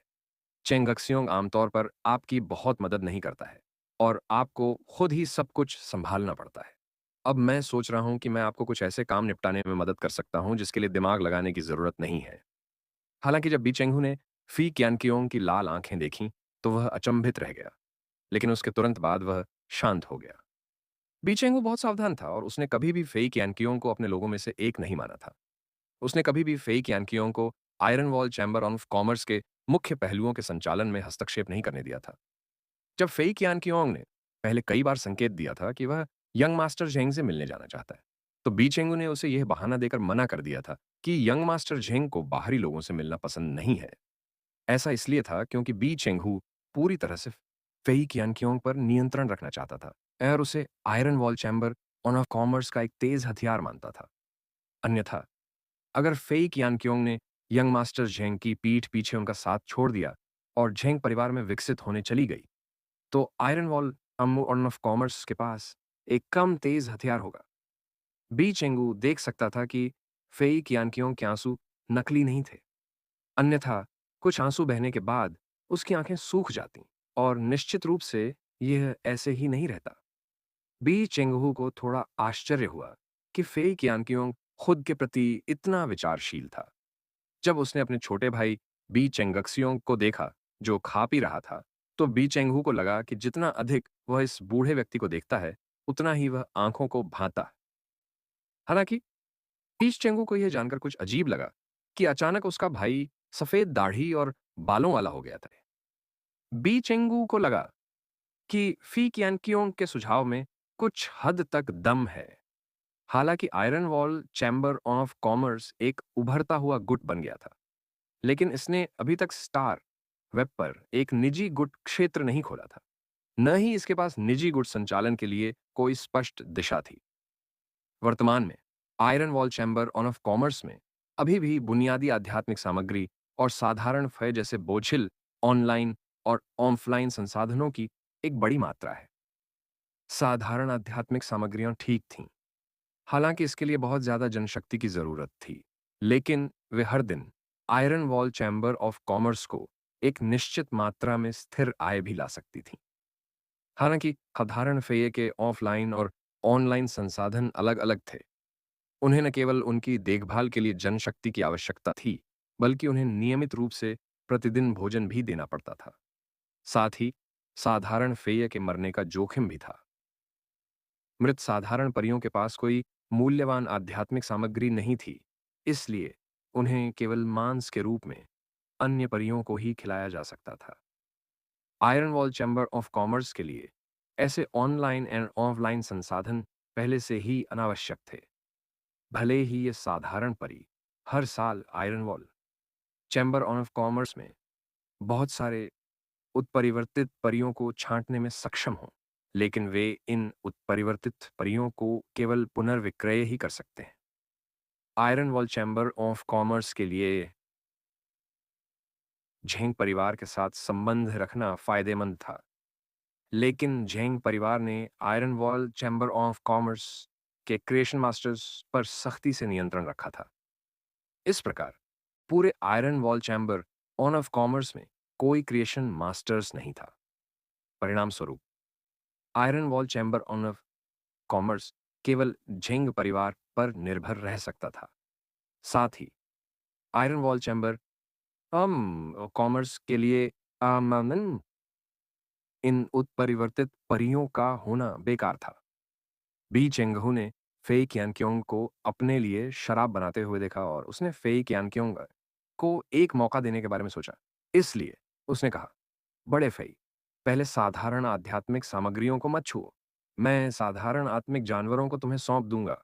चेंगक्सियोंग आमतौर पर आपकी बहुत मदद नहीं करता है और आपको खुद ही सब कुछ संभालना पड़ता है। अब मैं सोच रहा हूं कि मैं आपको कुछ ऐसे काम निपटाने में मदद कर सकता हूं जिसके लिए दिमाग लगाने की जरूरत नहीं है। हालांकि जब बी चेंगू ने फी क्यानकियोंग की लाल आंखें देखीं, तो वह अचंभित रह गया, लेकिन उसके तुरंत बाद वह शांत हो गया। बी चेंगू बहुत सावधान था और उसने कभी भी फेई क्यानकियोंग को अपने लोगों में से एक नहीं माना था। उसने कभी भी फेई क्यानकियोंग को iron Wall Chamber of Commerce के मुख्य पहलुओं के संचालन में हस्तक्षेप नहीं करने दिया था। जब फेई कियांग ने पहले कई बार संकेत दिया था कि वह यंग मास्टर झेंग से मिलने जाना चाहता है, तो बी चेंगू ने उसे यह बहाना देकर मना कर दिया था कि यंग मास्टर झेंग को बाहरी लोगों से मिलना पसंद नहीं है। ऐसा इसलिए था क्योंकि बी चेंगहू पूरी तरह से फेई कियांग पर नियंत्रण रखना चाहता था और उसे iron Wall Chamber on of Commerce का एक तेज हथियार मानता था। अन्यथा अगर फेई कियांग ने यंग मास्टर झेंग की पीठ पीछे उनका साथ छोड़ दिया और झेंग परिवार में विकसित होने चली गई, तो आयरन वॉल ऑफ कॉमर्स के पास एक कम तेज हथियार होगा। बी चेंगू देख सकता था कि फेई कियांकियों के आंसू नकली नहीं थे। अन्यथा कुछ आंसू बहने के बाद उसकी आंखें सूख जाती और निश्चित रूप से यह ऐसे ही नहीं रहता। बी चेंगहू को थोड़ा आश्चर्य हुआ कि फेई कियांकियों खुद के प्रति इतना विचारशील था। जब उसने अपने छोटे भाई बी चेंगक्सियों को देखा, जो खा पी रहा था, तो बी चेंगहू को लगा कि जितना अधिक वह इस बूढ़े व्यक्ति को देखता है, उतना ही वह आंखों को भाता है। हालांकि बी चेंगू को यह जानकर कुछ अजीब लगा कि अचानक उसका भाई सफेद दाढ़ी और बालों वाला हो गया था। बी चेंगू को लगा कि फी कियांकियोंग के सुझाव में कुछ हद तक दम है। हालांकि iron Wall Chamber of commerce एक उभरता हुआ गुट बन गया था, लेकिन इसने अभी तक स्टार वेब पर एक निजी गुट क्षेत्र नहीं खोला था। न ही इसके पास निजी गुट संचालन के लिए कोई स्पष्ट दिशा थी। वर्तमान में iron Wall Chamber on of Commerce में अभी भी बुनियादी आध्यात्मिक सामग्री और साधारण फय जैसे बोझिल ऑनलाइन और ऑफलाइन संसाधनों की एक बड़ी मात्रा है। साधारण आध्यात्मिक सामग्रियां ठीक थीं, हालांकि इसके लिए बहुत ज्यादा जनशक्ति की जरूरत थी, लेकिन वे हर दिन iron Wall Chamber of Commerce को एक निश्चित मात्रा में स्थिर आय भी ला सकती थी। हालांकि साधारण फेये के ऑफलाइन और ऑनलाइन संसाधन अलग-अलग थे। उन्हें न केवल उनकी देखभाल के लिए जनशक्ति की आवश्यकता थी, बल्कि उन्हें नियमित रूप से प्रतिदिन भोजन भी देना पड़ता था। साथ ही साधारण फेये के मरने का जोखिम भी था। मृत साधारण परियों के पास कोई मूल्यवान आध्यात्मिक सामग्री नहीं थी, इसलिए उन्हें केवल मांस के रूप में अन्य परियों को ही खिलाया जा सकता था। Iron Wall Chamber of Commerce के लिए ऐसे ऑनलाइन एंड ऑफलाइन संसाधन पहले से ही अनावश्यक थे। भले ही ये साधारण परी हर साल iron Wall Chamber of Commerce में बहुत सारे उत्परिवर्तित परियों को छांटने में सक्षम हों, लेकिन वे इन उत्परिवर्तित परियों को केवल पुनर्विक्रय ही कर सकते हैं। Iron Wall Chamber of Commerce के लिए झेंग परिवार के साथ संबंध रखना फायदेमंद था, लेकिन झेंग परिवार ने iron Wall Chamber of Commerce के क्रिएशन मास्टर्स पर सख्ती से नियंत्रण रखा था। इस प्रकार पूरे iron Wall Chamber on of Commerce में कोई क्रिएशन मास्टर्स नहीं था। परिणाम स्वरूप iron Wall Chamber on of commerce केवल झेंग परिवार पर निर्भर रह सकता था। साथ ही आयरन वॉल चैम्बर कॉमर्स के लिए इन उत्परिवर्तित परियों का होना बेकार था। बी चेंगहू ने फेई क्यानक्योंग को अपने लिए शराब बनाते हुए देखा और उसने फेई क्यानक्योंग को एक मौका देने के बारे में सोचा। इसलिए उसने कहा, बड़े फेई, पहले साधारण आध्यात्मिक सामग्रियों को मत छुओ। मैं साधारण आत्मिक जानवरों को तुम्हें सौंप दूंगा।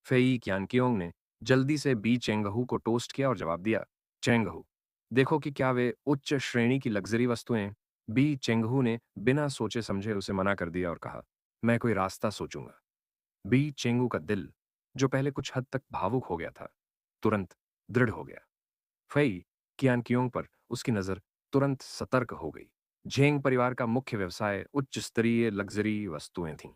फेई क्यानक्योंग ने जल्दी से बी चेंगहू को टोस्ट किया और जवाब दिया, चेंगहू, देखो कि क्या वे उच्च श्रेणी की लग्जरी वस्तुएं। बी चेंगहू ने बिना सोचे समझे उसे मना कर दिया और कहा, मैं कोई रास्ता सोचूंगा। बी चेंगू का दिल, जो पहले कुछ हद तक भावुक हो गया था, तुरंत दृढ़ हो गया। फई कियानकियोंग पर उसकी नजर तुरंत सतर्क हो गई। झेंग परिवार का मुख्य व्यवसाय उच्च स्तरीय लग्जरी वस्तुएं थीं।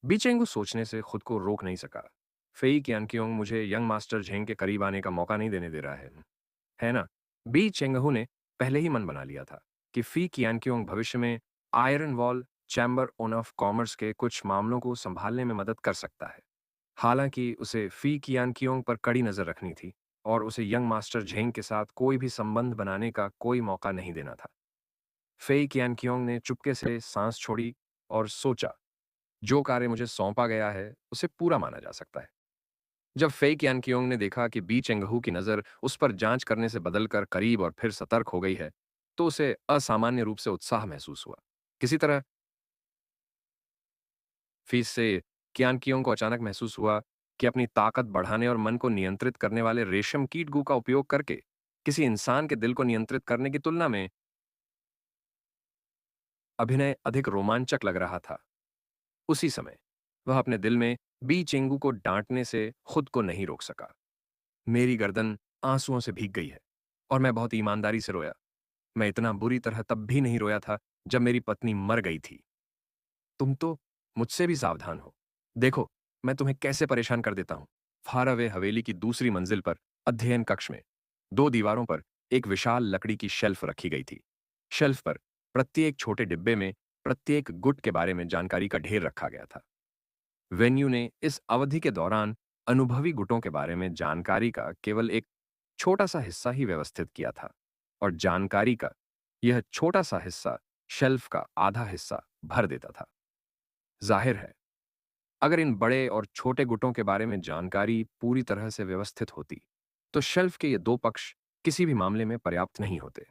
बी चेंगू सोचने से खुद को रोक नहीं सका। फेई कियानकियोंग मुझे यंग मास्टर झेंग के करीब आने का मौका नहीं देने दे रहा है ना? बी चेंगहू ने पहले ही मन बना लिया था कि फी कियानक्योंग भविष्य में iron Wall Chamber on of Commerce के कुछ मामलों को संभालने में मदद कर सकता है। हालांकि उसे फी कियानक्योंग पर कड़ी नजर रखनी थी और उसे यंग मास्टर झेंग के साथ कोई भी संबंध बनाने का कोई मौका नहीं देना था। फेई कियानक्योंग ने चुपके से सांस छोड़ी और सोचा, जो कार्य मुझे सौंपा गया है उसे पूरा माना जा सकता है। जब फेई कियानकियोंग ने देखा कि बी चेंगहू की नज़र उस पर जांच करने से बदलकर करीब और फिर सतर्क हो गई है, तो उसे असामान्य रूप से उत्साह महसूस हुआ। किसी तरह फीस से कियानकियोंग को अचानक महसूस हुआ कि अपनी ताकत बढ़ाने और मन को नियंत्रित करने वाले रेशम कीट गू का उपयोग करके किसी इंसान के दिल को नियंत्रित करने की तुलना में अभिनय अधिक रोमांचक लग रहा था। उसी समय वह अपने दिल में बी चेंगू को डांटने से खुद को नहीं रोक सका। मेरी गर्दन आंसुओं से भीग गई है और मैं बहुत ईमानदारी से रोया। मैं इतना बुरी तरह तब भी नहीं रोया था जब मेरी पत्नी मर गई थी। तुम तो मुझसे भी सावधान हो। देखो, मैं तुम्हें कैसे परेशान कर देता हूं। फारावे हवेली की दूसरी मंजिल पर अध्ययन कक्ष में दो दीवारों पर एक विशाल लकड़ी की शेल्फ रखी गई थी। शेल्फ पर प्रत्येक छोटे डिब्बे में प्रत्येक गुट के बारे में जानकारी का ढेर रखा गया था। वेन्यू ने इस अवधि के दौरान अनुभवी गुटों के बारे में जानकारी का केवल एक छोटा सा हिस्सा ही व्यवस्थित किया था और जानकारी का यह छोटा सा हिस्सा शेल्फ का आधा हिस्सा भर देता था। जाहिर है, अगर इन बड़े और छोटे गुटों के बारे में जानकारी पूरी तरह से व्यवस्थित होती, तो शेल्फ के ये दो पक्ष किसी भी मामले में पर्याप्त नहीं होते।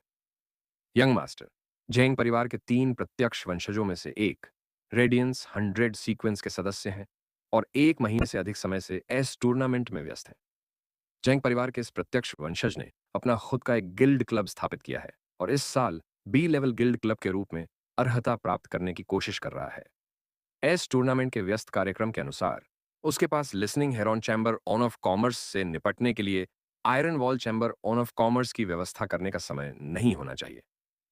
यंग मास्टर जेंग परिवार के तीन प्रत्यक्ष वंशजों में से एक रेडियंस 100 सीक्वेंस के सदस्य हैं और एक महीने से अधिक समय से एस टूर्नामेंट में व्यस्त हैं। जेंग परिवार के इस प्रत्यक्ष वंशज ने अपना खुद का एक गिल्ड क्लब स्थापित किया है और इस साल बी लेवल गिल्ड क्लब के रूप में अर्हता प्राप्त करने की कोशिश कर रहा है। एस टूर्नामेंट के व्यस्त कार्यक्रम के अनुसार उसके पास Listening Heron Chamber on of Commerce से निपटने के लिए Iron Wall Chamber on of Commerce की व्यवस्था करने का समय नहीं होना चाहिए।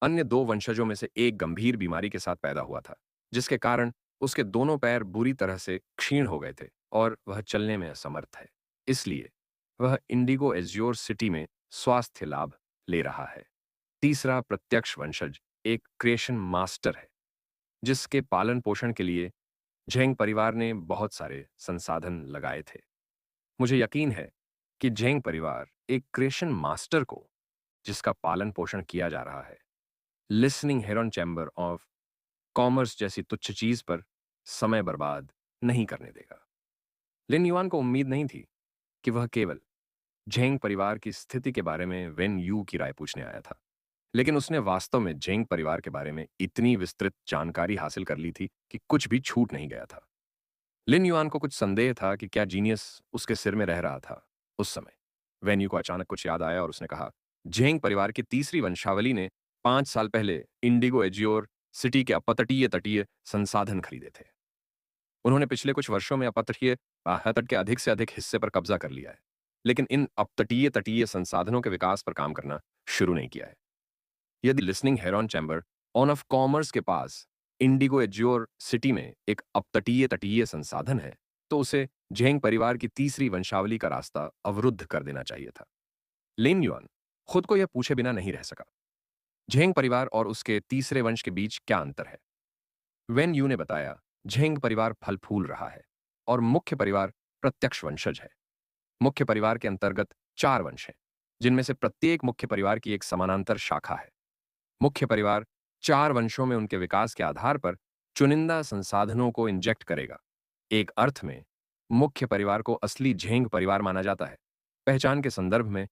अन्य दो वंशजों में से एक गंभीर बीमारी के साथ पैदा हुआ था, जिसके कारण उसके दोनों पैर बुरी तरह से क्षीण हो गए थे और वह चलने में असमर्थ है। इसलिए वह इंडिगो एज्योर सिटी में स्वास्थ्य लाभ ले रहा है। तीसरा प्रत्यक्ष वंशज एक क्रिएशन मास्टर है, जिसके पालन पोषण के लिए झेंग परिवार ने बहुत सारे संसाधन लगाए थे। मुझे यकीन है कि झेंग परिवार एक क्रिएशन मास्टर को, जिसका पालन पोषण किया जा रहा है, listening Heron Chamber of commerce जैसी तुच्छ चीज पर समय बर्बाद नहीं करने देगा। लिन युआन को उम्मीद नहीं थी कि वह केवल झेंग परिवार की स्थिति के बारे में वेन यू की राय पूछने आया था, लेकिन उसने वास्तव में झेंग परिवार के बारे में इतनी विस्तृत जानकारी हासिल कर ली थी कि कुछ भी छूट नहीं गया था। लिन युआन को कुछ संदेह था कि क्या जीनियस उसके सिर में रह रहा था। उस समय वेन यू को अचानक कुछ याद आया और उसने कहा, झेंग परिवार की तीसरी वंशावली ने 5 साल पहले इंडिगो एजियोर सिटी के अपतटीय तटीय संसाधन खरीदे थे। उन्होंने पिछले कुछ वर्षों में अपतटीय तट के अधिक से अधिक हिस्से पर कब्जा कर लिया है। लेकिन इन अपतटीय तटीय संसाधनों के विकास पर काम करना शुरू नहीं किया है। यदि listening Heron Chamber on of Commerce के पास इंडिगो एज्योर सिटी में एक अपतटीय तटीय संसाधन है, तो उसे झेंग परिवार की तीसरी वंशावली का रास्ता अवरुद्ध कर देना चाहिए था। लिन युआन खुद को यह पूछे बिना नहीं रह सका, झेंग परिवार और उसके तीसरे वंश के बीच क्या अंतर है। वेन यू ने बताया, झेंग परिवार फल फूल रहा है और मुख्य परिवार प्रत्यक्ष वंशज है। मुख्य परिवार के अंतर्गत 4 वंश हैं, जिनमें से प्रत्येक मुख्य परिवार की एक समानांतर शाखा है। मुख्य परिवार 4 वंशों में उनके विकास के आधार पर चुनिंदा संसाधनों को इंजेक्ट करेगा। एक अर्थ में मुख्य परिवार को असली झेंग परिवार माना जाता है, पहचान के संदर्भ में।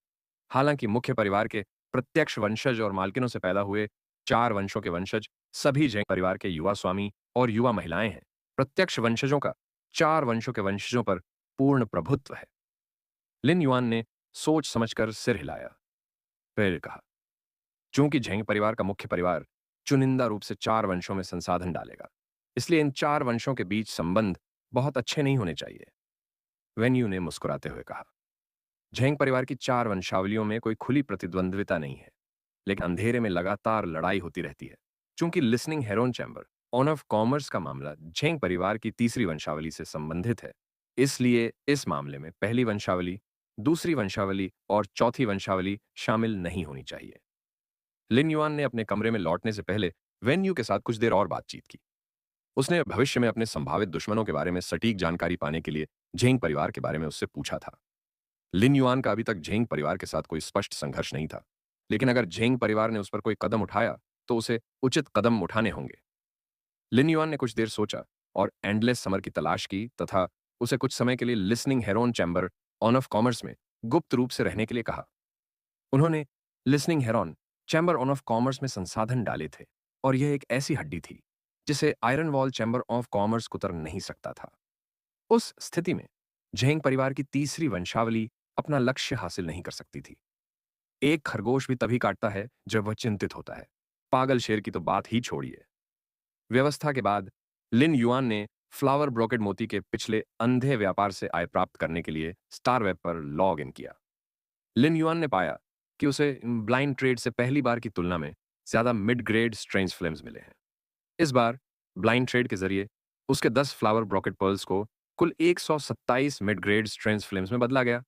हालांकि मुख्य परिवार के प्रत्यक्ष वंशज और मालकिनों से पैदा हुए 4 वंशों के वंशज सभी झेंग परिवार के युवा स्वामी और युवा महिलाएं हैं। प्रत्यक्ष वंशजों का 4 वंशों के वंशजों पर पूर्ण प्रभुत्व है। लिन युआन ने सोच समझकर सिर हिलाया, फिर कहा, चूंकि झेंग परिवार का मुख्य परिवार चुनिंदा रूप से 4 वंशों में संसाधन डालेगा, इसलिए इन 4 वंशों के बीच संबंध बहुत अच्छे नहीं होने चाहिए। वेन्यू ने मुस्कुराते हुए कहा, झेंग परिवार की 4 वंशावलियों में कोई खुली प्रतिद्वंद्विता नहीं है, लेकिन अंधेरे में लगातार लड़ाई होती रहती है। चूंकि listening Heron chamber on of Commerce का मामला झेंग परिवार की तीसरी वंशावली से संबंधित है, इसलिए इस मामले में पहली वंशावली, दूसरी वंशावली और चौथी वंशावली शामिल नहीं होनी चाहिए। लिन युआन ने अपने कमरे में लौटने से पहले वेन्यू के साथ कुछ देर और बातचीत की। उसने भविष्य में अपने संभावित दुश्मनों के बारे में सटीक जानकारी पाने के लिए झेंग परिवार के बारे में उससे पूछा था। लिन युआन का अभी तक झेंग परिवार के साथ कोई स्पष्ट संघर्ष नहीं था, लेकिन अगर झेंग परिवार ने उस पर कोई कदम उठाया तो उसे उचित कदम उठाने होंगे। लिन युआन ने कुछ देर सोचा और एंडलेस समर की तलाश की तथा उसे कुछ समय के लिए listening Heron chamber on of Commerce में गुप्त रूप से रहने के लिए कहा। उन्होंने listening Heron chamber on of Commerce में संसाधन डाले थे और यह एक ऐसी हड्डी थी जिसे iron Wall Chamber of commerce कुतर नहीं सकता था। उस स्थिति में झेंग परिवार की तीसरी वंशावली अपना लक्ष्य हासिल नहीं कर सकती थी। एक खरगोश भी तभी काटता है जब वह चिंतित होता है, पागल शेर की तो बात ही छोड़िए। व्यवस्था के बाद लिन युआन ने फ्लावर ब्रोकेड मोती के पिछले अंधे व्यापार से आय प्राप्त करने के लिए स्टार वेब पर लॉग इन किया। लिन युआन ने पाया कि उसे ब्लाइंड ट्रेड से पहली बार की तुलना में ज्यादा मिड ग्रेड स्ट्रेंज फिल्म्स मिले हैं। इस बार ब्लाइंड ट्रेड के जरिए उसके 10 फ्लावर ब्रोकेट पर्ल्स को कुल 127 मिड ग्रेड स्ट्रेंज फिल्म्स में बदला गया,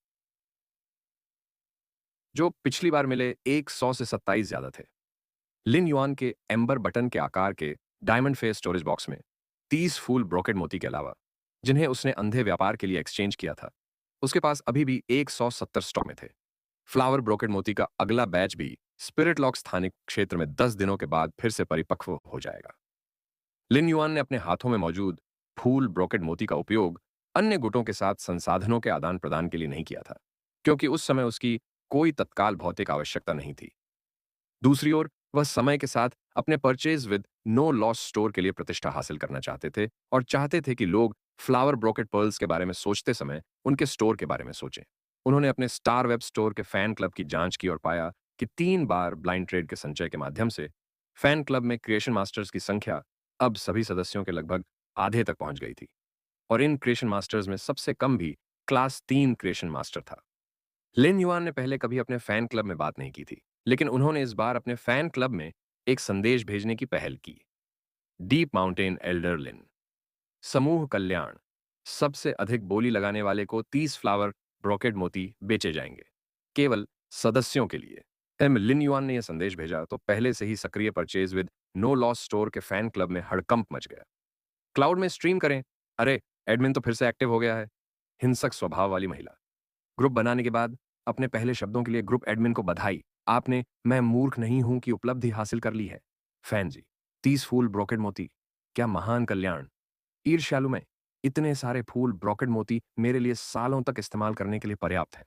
जो पिछली बार मिले 100 से 27 ज्यादा थे। लिन युआन के एम्बर बटन के आकार के डायमंड फेस स्टोरेज बॉक्स में 30 फूल ब्रोकेट मोती के अलावा, जिन्हें उसने अंधे व्यापार के लिए एक्सचेंज किया था, उसके पास अभी भी 170 स्टॉक में थे। फ्लावर ब्रोकेट मोती का अगला बैच भी स्पिरिट लॉक स्थानिक क्षेत्र में 10 दिनों के बाद फिर से परिपक्व हो जाएगा। लिन युआन ने अपने हाथों में मौजूद फूल ब्रोकेट मोती का उपयोग अन्य गुटों के साथ संसाधनों के आदान प्रदान के लिए नहीं किया था, क्योंकि उस समय उसकी कोई तत्काल भौतिक आवश्यकता नहीं थी। दूसरी ओर वह समय के साथ अपने purchase with no loss store के लिए प्रतिष्ठा हासिल करना चाहते थे और चाहते थे कि लोग फ्लावर ब्रोकेट पर्ल्स के बारे में सोचते समय उनके स्टोर के बारे में सोचें। उन्होंने अपने स्टार वेब स्टोर के फैन क्लब की जांच की और पाया कि 3 बार ब्लाइंड ट्रेड के संचय के माध्यम से फैन क्लब में क्रिएशन मास्टर्स की संख्या अब सभी सदस्यों के लगभग आधे तक पहुंच गई थी और इन क्रिएशन मास्टर्स में सबसे कम भी क्लास 3 क्रिएशन मास्टर था। लिन युआन ने पहले कभी अपने फैन क्लब में बात नहीं की थी, लेकिन उन्होंने इस बार अपने फैन क्लब में एक संदेश भेजने की पहल की। डीप माउंटेन एल्डर लिन, समूह कल्याण, सबसे अधिक बोली लगाने वाले को 30 फ्लावर ब्रोकेड मोती बेचे जाएंगे, केवल सदस्यों के लिए। लिन युआन ने यह संदेश भेजा तो पहले से ही सक्रिय purchase with no loss store के फैन क्लब में हड़कंप मच गया। क्लाउड में स्ट्रीम करें, अरे एडमिन तो फिर से एक्टिव हो गया है। हिंसक स्वभाव वाली महिला। ग्रुप बनाने के बाद अपने पहले शब्दों के लिए ग्रुप एडमिन को बधाई, आपने मैं मूर्ख नहीं हूं की उपलब्धि हासिल कर ली है। फैन जी, 30 फूल ब्रोकेड मोती, क्या महान कल्याण। ईर्ष्यालु में इतने सारे फूल ब्रोकेड मोती मेरे लिए सालों तक इस्तेमाल करने के लिए पर्याप्त हैं।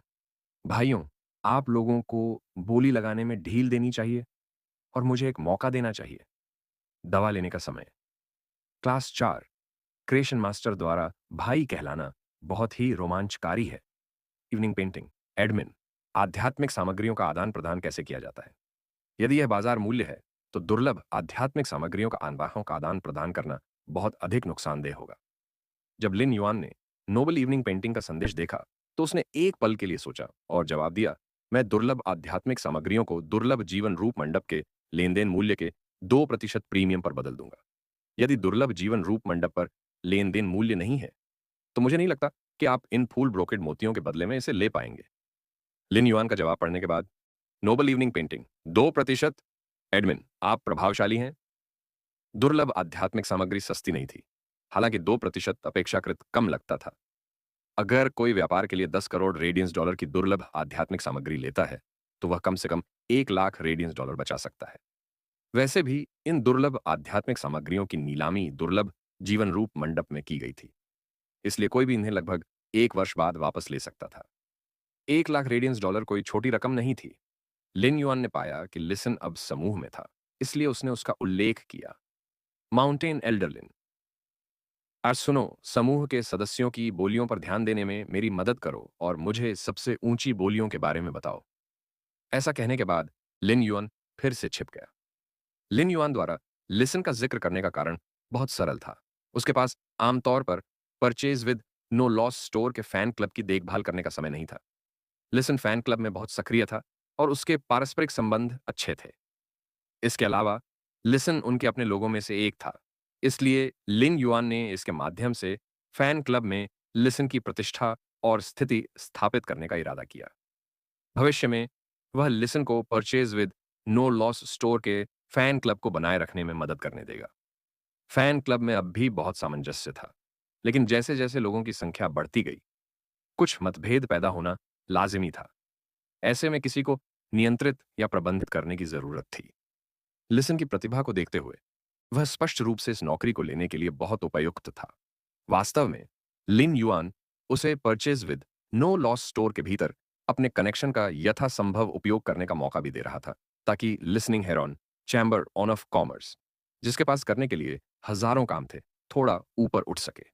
भाइयों, आप लोगों को बोली लगाने में ढील देनी चाहिए और मुझे एक मौका देना चाहिए। दवा लेने का समय। क्लास 4 क्रिएशन मास्टर द्वारा भाई कहलाना बहुत ही रोमांचकारी है। Evening painting. एडमिन, आध्यात्मिक सामग्रियों का आदान प्रदान कैसे किया जाता है? यदि यह बाजार मूल्य है तो दुर्लभ आध्यात्मिक सामग्रियों का अनवाहों का आदान प्रदान करना बहुत अधिक नुकसानदेह होगा। जब लिन युआन ने नोबल इवनिंग पेंटिंग का संदेश देखा तो उसने एक पल के लिए सोचा और जवाब दिया, मैं दुर्लभ आध्यात्मिक सामग्रियों को दुर्लभ जीवन रूप मंडप के लेन-देन मूल्य के 2% प्रीमियम पर बदल दूंगा। यदि दुर्लभ जीवन रूप मंडप पर लेन-देन मूल्य नहीं है, तो मुझे नहीं लगता कि आप इन फूल ब्रोकेड मोतियों के बदले में इसे ले पाएंगे। लिन युआन का जवाब पढ़ने के बाद, नोबल इवनिंग पेंटिंग 2%। एडमिन, आप प्रभावशाली हैं। दुर्लभ आध्यात्मिक सामग्री सस्ती नहीं थी, हालांकि 2% अपेक्षाकृत कम लगता था। अगर कोई व्यापार के लिए 10 करोड़ रेडियंस डॉलर की दुर्लभ आध्यात्मिक सामग्री लेता है, तो वह कम से कम 1 लाख रेडियंस डॉलर बचा सकता है। वैसे भी इन दुर्लभ आध्यात्मिक सामग्रियों की नीलामी दुर्लभ जीवन रूप मंडप में की गई थी, इसलिए कोई भी इन्हें लगभग 1 वर्ष बाद वापस ले सकता था। 1 लाख रेडियंस डॉलर कोई छोटी रकम नहीं थी। लिन युआन ने पाया कि लिसन अब समूह में था, इसलिए उसने उसका उल्लेख किया। माउंटेन एल्डरलिन, आज सुनो, समूह के सदस्यों की बोलियों पर ध्यान देने में मेरी मदद करो और मुझे सबसे ऊंची बोलियों के बारे में बताओ। ऐसा कहने के बाद लिन युआन फिर से छिप गया। लिन युआन द्वारा लिसन का जिक्र करने का कारण बहुत सरल था। उसके पास आमतौर पर purchase with no loss store के फैन क्लब की देखभाल करने का समय नहीं था। लिसन फैन क्लब में बहुत सक्रिय था और उसके पारस्परिक संबंध अच्छे थे। इसके अलावा लिसन उनके अपने लोगों में से एक था, इसलिए लिन युआन ने इसके माध्यम से फैन क्लब में लिसन की प्रतिष्ठा और स्थिति स्थापित करने का इरादा किया। भविष्य में वह लिसन को purchase with no loss store के फैन क्लब को बनाए रखने में मदद करने देगा। फैन क्लब में अब भी बहुत सामंजस्य था, लेकिन जैसे जैसे लोगों की संख्या बढ़ती गई, कुछ मतभेद पैदा होना लाजिमी था। ऐसे में किसी को नियंत्रित या प्रबंधित करने की जरूरत थी। लिसन की प्रतिभा को देखते हुए वह स्पष्ट रूप से इस नौकरी को लेने के लिए बहुत उपयुक्त था। वास्तव में लिन युआन उसे purchase with no loss store के भीतर अपने कनेक्शन का यथासंभव उपयोग करने का मौका भी दे रहा था, ताकि listening Heron Chamber on of commerce, जिसके पास करने के लिए हजारों काम थे, थोड़ा ऊपर उठ सके।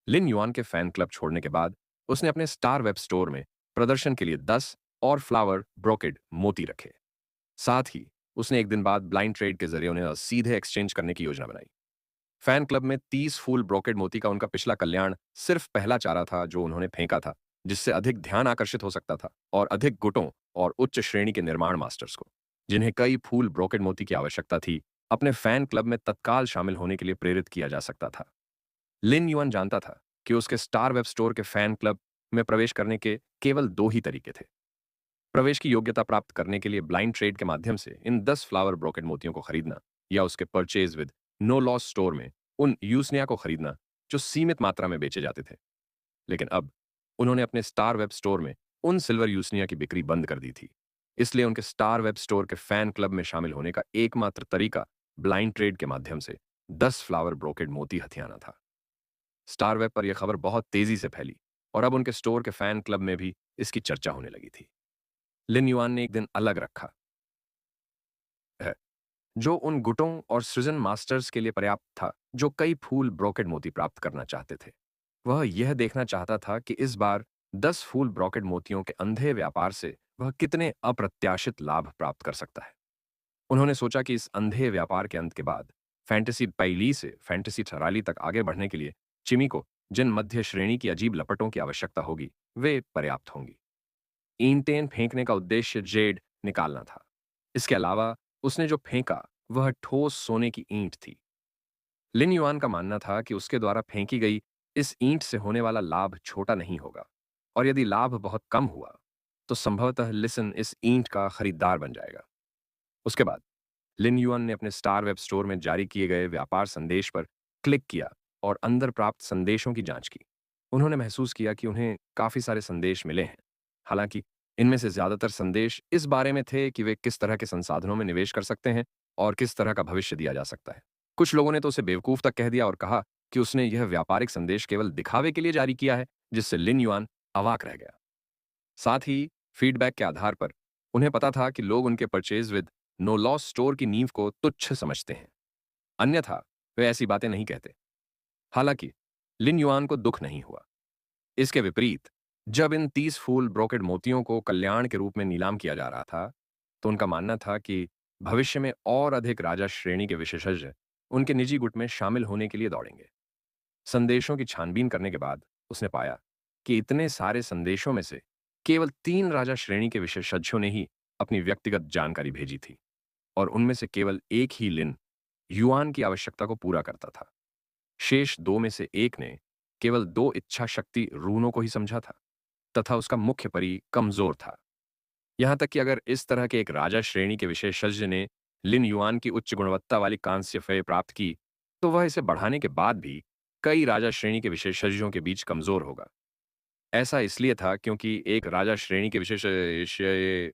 लिन युआन के फैन क्लब छोड़ने के बाद उसने अपने स्टार वेब स्टोर में प्रदर्शन के लिए 10 और फ्लावर ब्रोकेड मोती रखे। साथ ही उसने एक दिन बाद ब्लाइंड ट्रेड के जरिए उन्हें सीधे एक्सचेंज करने की योजना बनाई। फैन क्लब में 30 फूल ब्रोकेड मोती का उनका पिछला कल्याण सिर्फ पहला चारा था जो उन्होंने फेंका था, जिससे अधिक ध्यान आकर्षित हो सकता था और अधिक गुटों और उच्च श्रेणी के निर्माण मास्टर्स को, जिन्हें कई फूल ब्रोकेड मोती की आवश्यकता थी, अपने फैन क्लब में तत्काल शामिल होने के लिए प्रेरित किया जा सकता था। लिन युआन जानता था कि उसके स्टार वेब स्टोर के फैन क्लब में प्रवेश करने के केवल 2 ही तरीके थे। प्रवेश की योग्यता प्राप्त करने के लिए ब्लाइंड ट्रेड के माध्यम से इन 10 फ्लावर ब्रोकेड मोतियों को खरीदना, या उसके purchase with no loss store में उन यूसनिया को खरीदना जो सीमित मात्रा में बेचे जाते थे। लेकिन अब उन्होंने अपने स्टार वेब स्टोर में उन सिल्वर यूसनिया की बिक्री बंद कर दी थी। इसलिए उनके स्टार वेब स्टोर के फैन क्लब में शामिल होने का एकमात्र तरीका ब्लाइंड ट्रेड के माध्यम से 10 फ्लावर ब्रोकेड मोती हथियाना था। स्टार वेब पर यह खबर बहुत तेजी से फैली और अब उनके स्टोर के फैन क्लब में भी इसकी चर्चा होने लगी थी। लिन युआन ने एक दिन अलग रखा है, जो उन गुटों और सृजन मास्टर्स के लिए पर्याप्त था जो कई फूल ब्रोकेड मोती प्राप्त करना चाहते थे। वह यह देखना चाहता था कि इस बार 10 फूल ब्रोकेड मोतियों के अंधे व्यापार से वह कितने अप्रत्याशित लाभ प्राप्त कर सकता है। उन्होंने सोचा कि इस अंधे व्यापार के अंत के बाद फैंटेसी पैली से फैंटेसी ठराली तक आगे बढ़ने के लिए चिमी को जिन मध्य श्रेणी की अजीब लपटों की आवश्यकता होगी, वे पर्याप्त होंगी। ईंटें फेंकने का उद्देश्य जेड निकालना था। इसके अलावा उसने जो फेंका वह ठोस सोने की ईंट थी। लिन युआन का मानना था कि उसके द्वारा फेंकी गई इस ईंट से होने वाला लाभ छोटा नहीं होगा, और यदि लाभ बहुत कम हुआ तो संभवतः लिसन इस ईंट का खरीदार बन जाएगा। उसके बाद लिन युआन ने अपने स्टार वेब स्टोर में जारी किए गए व्यापार संदेश पर क्लिक किया और अंदर प्राप्त संदेशों की जांच की। उन्होंने महसूस किया कि उन्हें काफी सारे संदेश मिले हैं। हालांकि इनमें से ज्यादातर संदेश इस बारे में थे कि वे किस तरह के संसाधनों में निवेश कर सकते हैं और किस तरह का भविष्य दिया जा सकता है। कुछ लोगों ने तो उसे बेवकूफ तक कह दिया और कहा कि उसने यह व्यापारिक संदेश केवल दिखावे के लिए जारी किया है, जिससे लिन युआन अवाक रह गया। साथ ही फीडबैक के आधार पर उन्हें पता था कि लोग उनके purchase with no loss store की नींव को तुच्छ समझते हैं, अन्यथा वे ऐसी बातें नहीं कहते। हालांकि लिन युआन को दुख नहीं हुआ। इसके विपरीत, जब इन 30 फूल ब्रोकेड मोतियों को कल्याण के रूप में नीलाम किया जा रहा था, तो उनका मानना था कि भविष्य में और अधिक राजा श्रेणी के विशेषज्ञ उनके निजी गुट में शामिल होने के लिए दौड़ेंगे। संदेशों की छानबीन करने के बाद उसने पाया कि इतने सारे संदेशों में से केवल 3 राजा श्रेणी के विशेषज्ञों ने ही अपनी व्यक्तिगत जानकारी भेजी थी, और उनमें से केवल एक ही लिन युआन की आवश्यकता को पूरा करता था। शेष 2 में से एक ने केवल 2 इच्छा शक्ति रूनों को ही समझा था, तथा उसका मुख्य परी कमजोर था। यहां तक कि अगर इस तरह के एक राजा श्रेणी के विशेषज्ञ ने लिन युआन की उच्च गुणवत्ता वाली कांस्य फय प्राप्त की, तो वह इसे बढ़ाने के बाद भी कई राजा श्रेणी के विशेषज्ञों के बीच कमजोर होगा। ऐसा इसलिए था क्योंकि एक राजा श्रेणी के विशेषज्ञ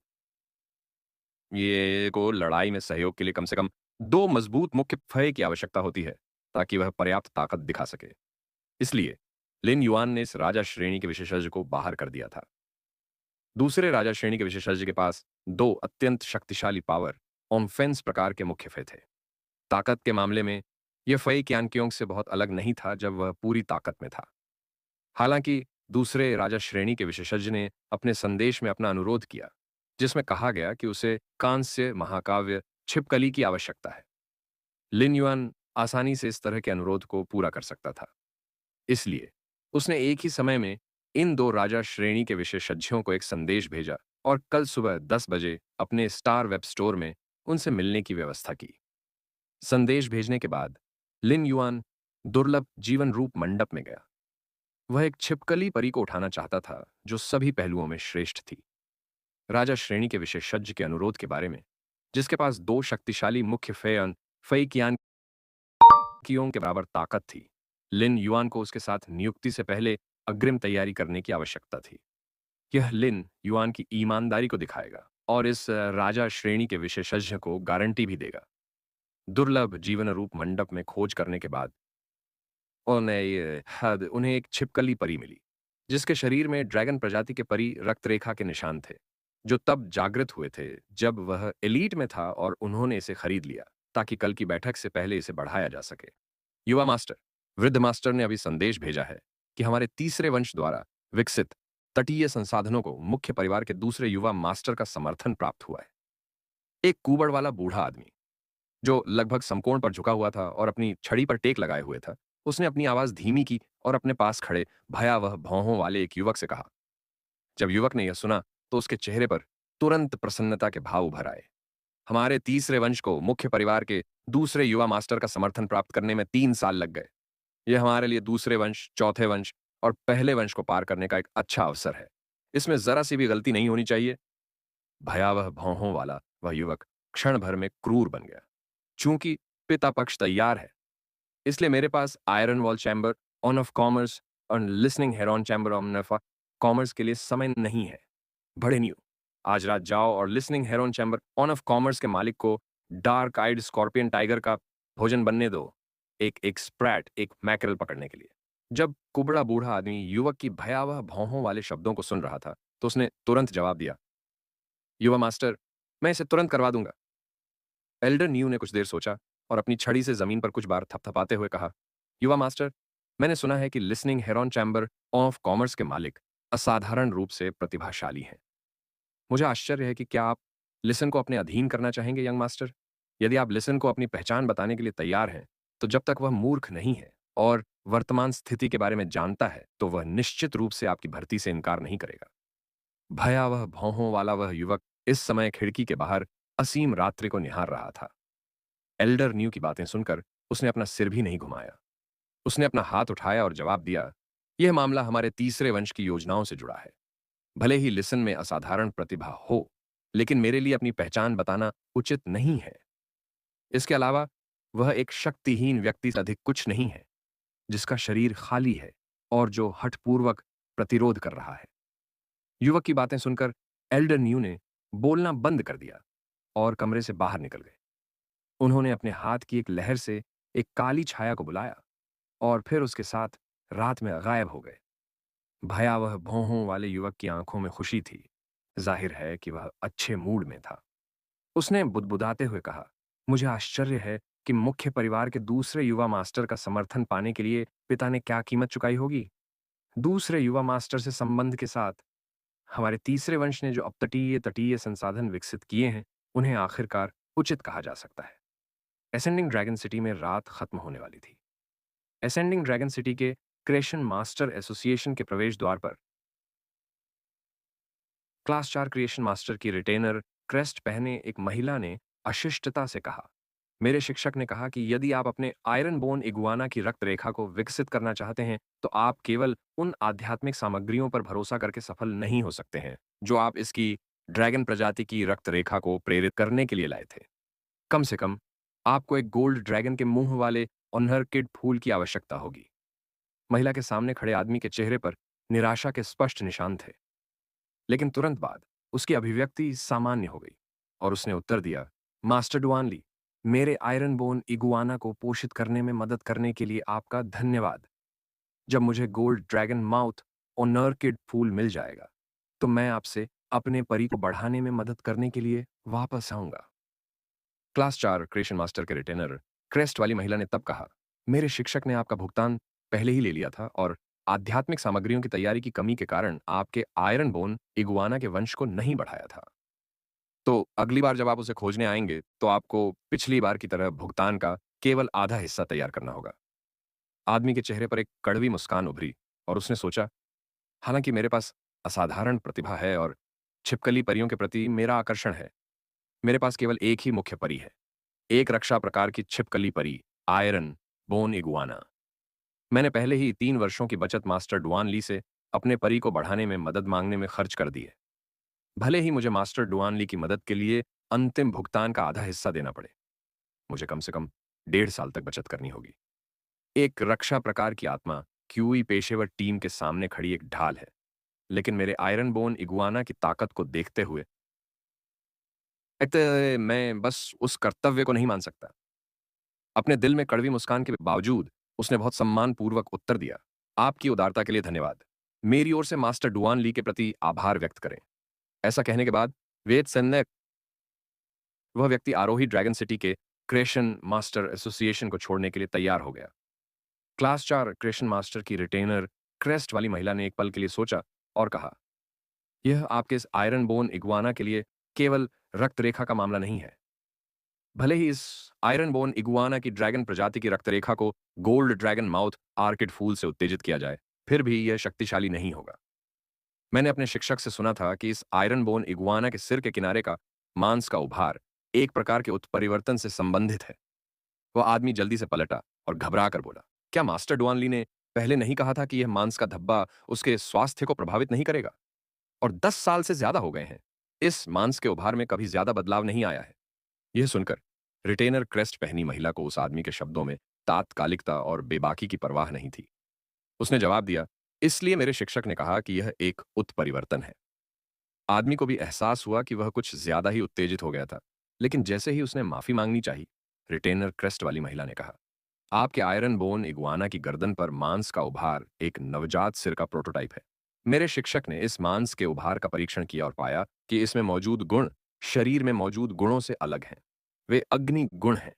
ये को लड़ाई में सहयोग के लिए कम से कम 2 मजबूत मुख्य फय की आवश्यकता होती है, ताकि वह पर्याप्त ताकत दिखा सके। इसलिए लिन युआन ने इस राजा श्रेणी के विशेषज्ञ को बाहर कर दिया था। दूसरे राजा श्रेणी के विशेषज्ञ के पास 2 अत्यंत शक्तिशाली पावर ऑनफेंस प्रकार के मुख्य फय थे। ताकत के मामले में यह फय क्यानक्योंग से बहुत अलग नहीं था जब वह पूरी ताकत में था। हालांकि दूसरे राजा श्रेणी के विशेषज्ञ ने अपने संदेश में अपना अनुरोध किया, जिसमें कहा गया कि उसे कांस्य महाकाव्य छिपकली की आवश्यकता है। लिन युआन आसानी से इस तरह के अनुरोध को पूरा कर सकता था। इसलिए उसने एक ही समय में इन 2 राजा श्रेणी के विशेषज्ञों को एक संदेश भेजा और कल सुबह 10 बजे अपने स्टार वेब स्टोर में उनसे मिलने की व्यवस्था की। संदेश भेजने के बाद लिन युआन दुर्लभ जीवन रूप मंडप में गया। वह एक छिपकली परी को उठाना चाहता था जो सभी पहलुओं में श्रेष्ठ थी। राजा श्रेणी के विशेषज्ञ के अनुरोध के बारे में, जिसके पास 2 शक्तिशाली मुख्य फई कियान कियों के बराबर ताकत थी, लिन युआन को उसके साथ नियुक्ति से पहले अग्रिम तैयारी करने की आवश्यकता थी। यह लिन युआन की ईमानदारी को दिखाएगा और इस राजा श्रेणी के विशेषज्ञ को गारंटी भी देगा। दुर्लभ जीवन रूप मंडप में खोज करने के बाद उन्हें एक छिपकली परी मिली, जिसके शरीर में ड्रैगन प्रजाति के परी रक्तरेखा के निशान थे, जो तब जागृत हुए थे जब वह एलीट में था और उन्होंने इसे खरीद लिया ताकि कल की बैठक से पहले इसे बढ़ाया जा सके। युवा मास्टर, वृद्ध मास्टर ने अभी संदेश भेजा है कि हमारे तीसरे वंश द्वारा विकसित तटीय संसाधनों को मुख्य परिवार के दूसरे युवा मास्टर का समर्थन प्राप्त हुआ है। एक कुबड़ वाला बूढ़ा आदमी जो लगभग समकोण पर झुका हुआ था और अपनी छड़ी पर टेक लगाए हुए था, उसने अपनी आवाज धीमी की और अपने पास खड़े भयावह भौहों वाले एक युवक से कहा। जब युवक ने यह सुना तो उसके चेहरे पर तुरंत प्रसन्नता के भाव उभर आए। हमारे तीसरे वंश को मुख्य परिवार के दूसरे युवा मास्टर का समर्थन प्राप्त करने में 3 साल लग गए। यह हमारे लिए दूसरे वंश, चौथे वंश और पहले वंश को पार करने का एक अच्छा अवसर है। इसमें जरा सी भी गलती नहीं होनी चाहिए। भयावह भौहों वाला वह युवक क्षण भर में क्रूर बन गया। चूंकि पिता पक्ष तैयार है, इसलिए मेरे पास Iron Wall Chamber on of Commerce और Listening Heron Chamber of Commerce के लिए समय नहीं है। बड़े न्यू, आज रात जाओ और Listening Heron Chamber on of Commerce के मालिक को डार्क आइड स्कॉर्पियन टाइगर का भोजन बनने दो, एक स्प्रैट, एक मैकरल पकड़ने के लिए। जब कुबड़ा बूढ़ा आदमी युवक की भयावह भौहों वाले शब्दों को सुन रहा था, तो उसने तुरंत जवाब दिया, युवा मास्टर, मैं इसे तुरंत करवा दूंगा। एल्डर न्यू ने कुछ देर सोचा और अपनी छड़ी से जमीन पर कुछ बार थपथपाते हुए कहा, युवा मास्टर, मैंने सुना है कि listening Heron Chamber of Commerce के मालिक असाधारण रूप से प्रतिभाशाली हैं। मुझे आश्चर्य है कि क्या आप लिसन को अपने अधीन करना चाहेंगे, यंग मास्टर? यदि आप लिसन को अपनी पहचान बताने के लिए तैयार हैं, तो जब तक वह मूर्ख नहीं है और वर्तमान स्थिति के बारे में जानता है, तो वह निश्चित रूप से आपकी भर्ती से इनकार नहीं करेगा। भयावह भौहों वाला वह युवक इस समय खिड़की के बाहर असीम रात्रि को निहार रहा था। एल्डर न्यू की बातें सुनकर उसने अपना सिर भी नहीं घुमाया। उसने अपना हाथ उठाया और जवाब दिया, यह मामला हमारे तीसरे वंश की योजनाओं से जुड़ा है। भले ही लिसन में असाधारण प्रतिभा हो, लेकिन मेरे लिए अपनी पहचान बताना उचित नहीं है। इसके अलावा वह एक शक्तिहीन व्यक्ति से अधिक कुछ नहीं है, जिसका शरीर खाली है और जो हठपूर्वक प्रतिरोध कर रहा है। युवक की बातें सुनकर एल्डर न्यू ने बोलना बंद कर दिया और कमरे से बाहर निकल गए। उन्होंने अपने हाथ की एक लहर से एक काली छाया को बुलाया और फिर उसके साथ रात में गायब हो गए। भयावह भौहों वाले युवक की आंखों में खुशी थी। जाहिर है कि वह अच्छे मूड में था। उसने बुदबुदाते हुए कहा, मुझे आश्चर्य है कि मुख्य परिवार के दूसरे युवा मास्टर का समर्थन पाने के लिए पिता ने क्या कीमत चुकाई होगी। दूसरे युवा मास्टर से संबंध के साथ हमारे तीसरे वंश ने जो अपतटीय तटीय संसाधन विकसित किए हैं, उन्हें आखिरकार उचित कहा जा सकता है। एसेंडिंग ड्रैगन सिटी में रात खत्म होने वाली थी। एसेंडिंग ड्रैगन सिटी के क्रिएशन मास्टर एसोसिएशन के प्रवेश द्वार पर। क्लास 4 क्रिएशन मास्टर की रिटेनर क्रेस्ट पहने एक महिला ने अशिष्टता से कहा, मेरे शिक्षक ने कहा कि यदि आप अपने आयरन बोन इगुआना की रक्त रेखा को विकसित करना चाहते हैं तो आप केवल उन आध्यात्मिक सामग्रियों पर भरोसा करके सफल नहीं हो सकते हैं जो आप इसकी ड्रैगन प्रजाति की रक्त रेखा को प्रेरित करने के लिए लाए थे। कम से कम आपको एक गोल्ड ड्रैगन के मुंह वाले ऑनर किड फूल की आवश्यकता होगी। महिला के सामने खड़े आदमी के चेहरे पर निराशा के स्पष्ट निशान थे, लेकिन तुरंत बाद उसकी अभिव्यक्ति सामान्य हो गई और उसने उत्तर दिया, मास्टर डुआनली, मेरे आयरन बोन इगुआना को पोषित करने में मदद करने के लिए आपका धन्यवाद। जब मुझे गोल्ड ड्रैगन माउथ और नर्किड फूल मिल जाएगा तो मैं आपसे अपने परी को बढ़ाने में मदद करने के लिए वापस आऊंगा। क्लास 4 क्रिएशन मास्टर के रिटेनर क्रेस्ट वाली महिला ने तब कहा, मेरे शिक्षक ने आपका भुगतान पहले ही ले लिया था और आध्यात्मिक सामग्रियों की तैयारी की कमी के कारण आपके आयरन बोन इगुआना के वंश को नहीं बढ़ाया था। तो अगली बार जब आप उसे खोजने आएंगे तो आपको पिछली बार की तरह भुगतान का केवल आधा हिस्सा तैयार करना होगा। आदमी के चेहरे पर एक कड़वी मुस्कान उभरी और उसने सोचा, हालांकि मेरे पास असाधारण प्रतिभा है और छिपकली परियों के प्रति मेरा आकर्षण है, मेरे पास केवल एक ही मुख्य परी है, एक रक्षा प्रकार की छिपकली परी, आयरन बोन इगुआना। मैंने पहले ही 3 वर्षों की बचत मास्टर डुआन ली से अपने परी को बढ़ाने में मदद मांगने में खर्च कर दी है। भले ही मुझे मास्टर डुआन ली की मदद के लिए अंतिम भुगतान का आधा हिस्सा देना पड़े, मुझे कम से कम 1.5 साल तक बचत करनी होगी। एक रक्षा प्रकार की आत्मा क्यूई पेशेवर टीम के सामने खड़ी एक ढाल है, लेकिन मेरे आयरन बोन इगुआना की ताकत को देखते हुए मैं बस उस कर्तव्य को नहीं मान सकता। अपने दिल में कड़वी मुस्कान के बावजूद उसने बहुत सम्मानपूर्वक उत्तर दिया, आपकी उदारता के लिए धन्यवाद। मेरी ओर से मास्टर डुआन ली के प्रति आभार व्यक्त करें। ऐसा कहने के बाद वेद सेन ने वह व्यक्ति आरोही ड्रैगन सिटी के क्रिएशन मास्टर एसोसिएशन को छोड़ने के लिए तैयार हो गया। क्लास 4 क्रिएशन मास्टर की रिटेनर क्रेस्ट वाली महिला ने एक पल के लिए सोचा और कहा, यह आपके इस आयरन बोन इगुआना के लिए केवल रक्त रेखा का मामला नहीं है। भले ही इस आयरन बोन इगुआना की ड्रैगन प्रजाति की रक्त रेखा को गोल्ड ड्रैगन माउथ आर्किड फूल से उत्तेजित किया जाए, फिर भी यह शक्तिशाली नहीं होगा। मैंने अपने शिक्षक से सुना था कि इस आयरन बोन इगुआना के सिर के किनारे का मांस का उभार एक प्रकार के उत्परिवर्तन से संबंधित है। वह आदमी जल्दी से पलटा और घबरा कर बोला, क्या मास्टर डुआनली ने पहले नहीं कहा था कि यह मांस का धब्बा उसके स्वास्थ्य को प्रभावित नहीं करेगा? और 10 साल से ज्यादा हो गए हैं, इस मांस के उभार में कभी ज्यादा बदलाव नहीं आया है। यह सुनकर रिटेनर क्रेस्ट पहनी महिला को उस आदमी के शब्दों में तात्कालिकता और बेबाकी की परवाह नहीं थी। उसने जवाब दिया, इसलिए मेरे शिक्षक ने कहा कि यह एक उत्परिवर्तन है। आदमी को भी एहसास हुआ कि वह कुछ ज्यादा ही उत्तेजित हो गया था, लेकिन जैसे ही उसने माफी मांगनी चाहिए, रिटेनर क्रेस्ट वाली महिला ने कहा, आपके आयरन बोन इगुआना की गर्दन पर मांस का उभार एक नवजात सिर का प्रोटोटाइप है। मेरे शिक्षक ने इस मांस के उभार का परीक्षण किया और पाया कि इसमें मौजूद गुण शरीर में मौजूद गुणों से अलग हैं। वे अग्नि गुण हैं।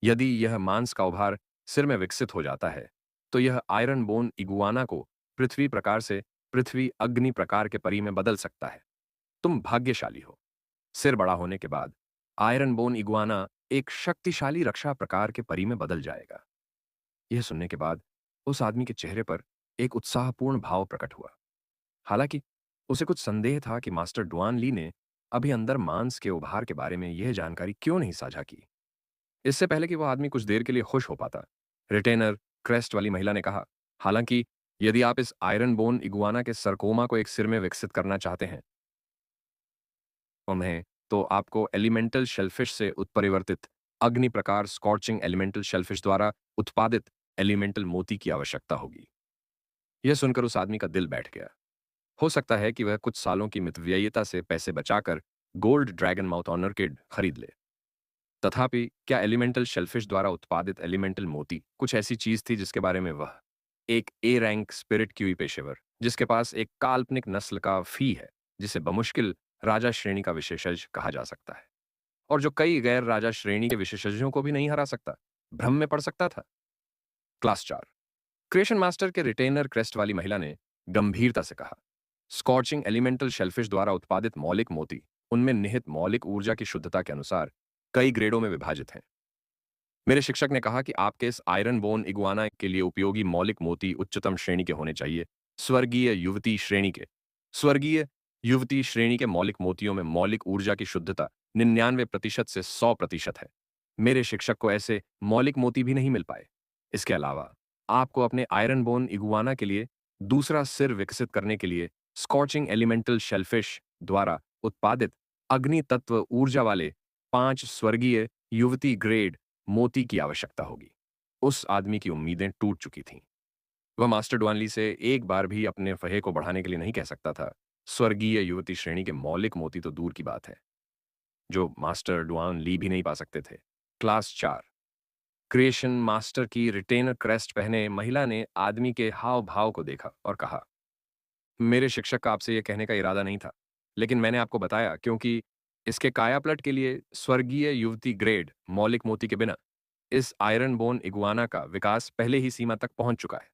यदि यह मांस का उभार सिर में विकसित हो जाता है तो यह आयरन बोन इगुआना को पृथ्वी प्रकार से पृथ्वी अग्नि प्रकार के परी में बदल सकता है। तुम भाग्यशाली हो। सिर बड़ा होने के बाद आयरन बोन इगुआना एक शक्तिशाली रक्षा प्रकार के परी में बदल जाएगा। यह सुनने के बाद उस आदमी के चेहरे पर एक उत्साहपूर्ण भाव प्रकट हुआ। हालांकि उसे कुछ संदेह था कि मास्टर डुआन ली ने अभी अंदर मांस के उभार के बारे में यह जानकारी क्यों नहीं साझा की, इससे पहले कि वह आदमी कुछ देर के लिए खुश हो पाता। रिटेनर क्रेस्ट वाली महिला ने कहा, हालांकि यदि आप इस आयरन बोन इगुआना के सरकोमा को एक सिर में विकसित करना चाहते हैं उन्हें, तो आपको एलिमेंटल शेलफिश से उत्परिवर्तित अग्नि प्रकार स्कॉर्चिंग एलिमेंटल शेलफिश द्वारा उत्पादित एलिमेंटल मोती की आवश्यकता होगी। यह सुनकर उस आदमी का दिल बैठ गया। हो सकता है कि वह कुछ सालों की मितव्ययिता से पैसे बचाकर gold dragon mouth honour kid खरीद ले। तथापि क्या एलिमेंटल शेलफिश द्वारा उत्पादित एलिमेंटल मोती कुछ ऐसी चीज थी जिसके बारे में वह, एक ए रैंक स्पिरिट क्यूई पेशेवर जिसके पास एक काल्पनिक नस्ल का फी है, जिसे बमुश्किल राजा श्रेणी का विशेषज्ञ कहा जा सकता है और जो कई गैर राजा श्रेणी के विशेषज्ञों को भी नहीं हरा सकता, भ्रम में पड़ सकता था? क्लास 4 क्रिएशन मास्टर के रिटेनर क्रेस्ट वाली महिला ने गंभीरता से कहा, स्कॉर्चिंग एलिमेंटल शेलफिश द्वारा उत्पादित मौलिक मोती उनमें निहित मौलिक ऊर्जा की शुद्धता के अनुसार कई ग्रेडों में विभाजित हैं। मेरे शिक्षक ने कहा कि आपके इस आयरन बोन इगुआना के लिए उपयोगी मौलिक मोती उच्चतम श्रेणी के होने चाहिए, स्वर्गीय युवती श्रेणी के। स्वर्गीय युवती श्रेणी के मौलिक मोतियों में मौलिक ऊर्जा की शुद्धता 99% से 100% है। मेरे शिक्षक को ऐसे मौलिक मोती भी नहीं मिल पाए। इसके अलावा आपको अपने आयरन बोन इगुआना के लिए दूसरा सिर विकसित करने के लिए स्कॉचिंग एलिमेंटल शेलफिश द्वारा उत्पादित अग्नि तत्व ऊर्जा वाले 5 स्वर्गीय युवती ग्रेड मोती की आवश्यकता होगी। उस आदमी की उम्मीदें टूट चुकी थीं। वह मास्टर डुआनली से एक बार भी अपने फहे को बढ़ाने के लिए नहीं कह सकता था। स्वर्गीय युवती श्रेणी के मौलिक मोती तो दूर की बात है, जो मास्टर डुआन ली भी नहीं पा सकते थे। क्लास 4 क्रिएशन मास्टर की रिटेनर क्रेस्ट पहने महिला ने आदमी के हाव भाव को देखा और कहा, मेरे शिक्षक का आपसे यह कहने का इरादा नहीं था, लेकिन मैंने आपको बताया क्योंकि इसके कायापलट के लिए स्वर्गीय युवती ग्रेड मौलिक मोती के बिना इस आयरन बोन इगुआना का विकास पहले ही सीमा तक पहुंच चुका है।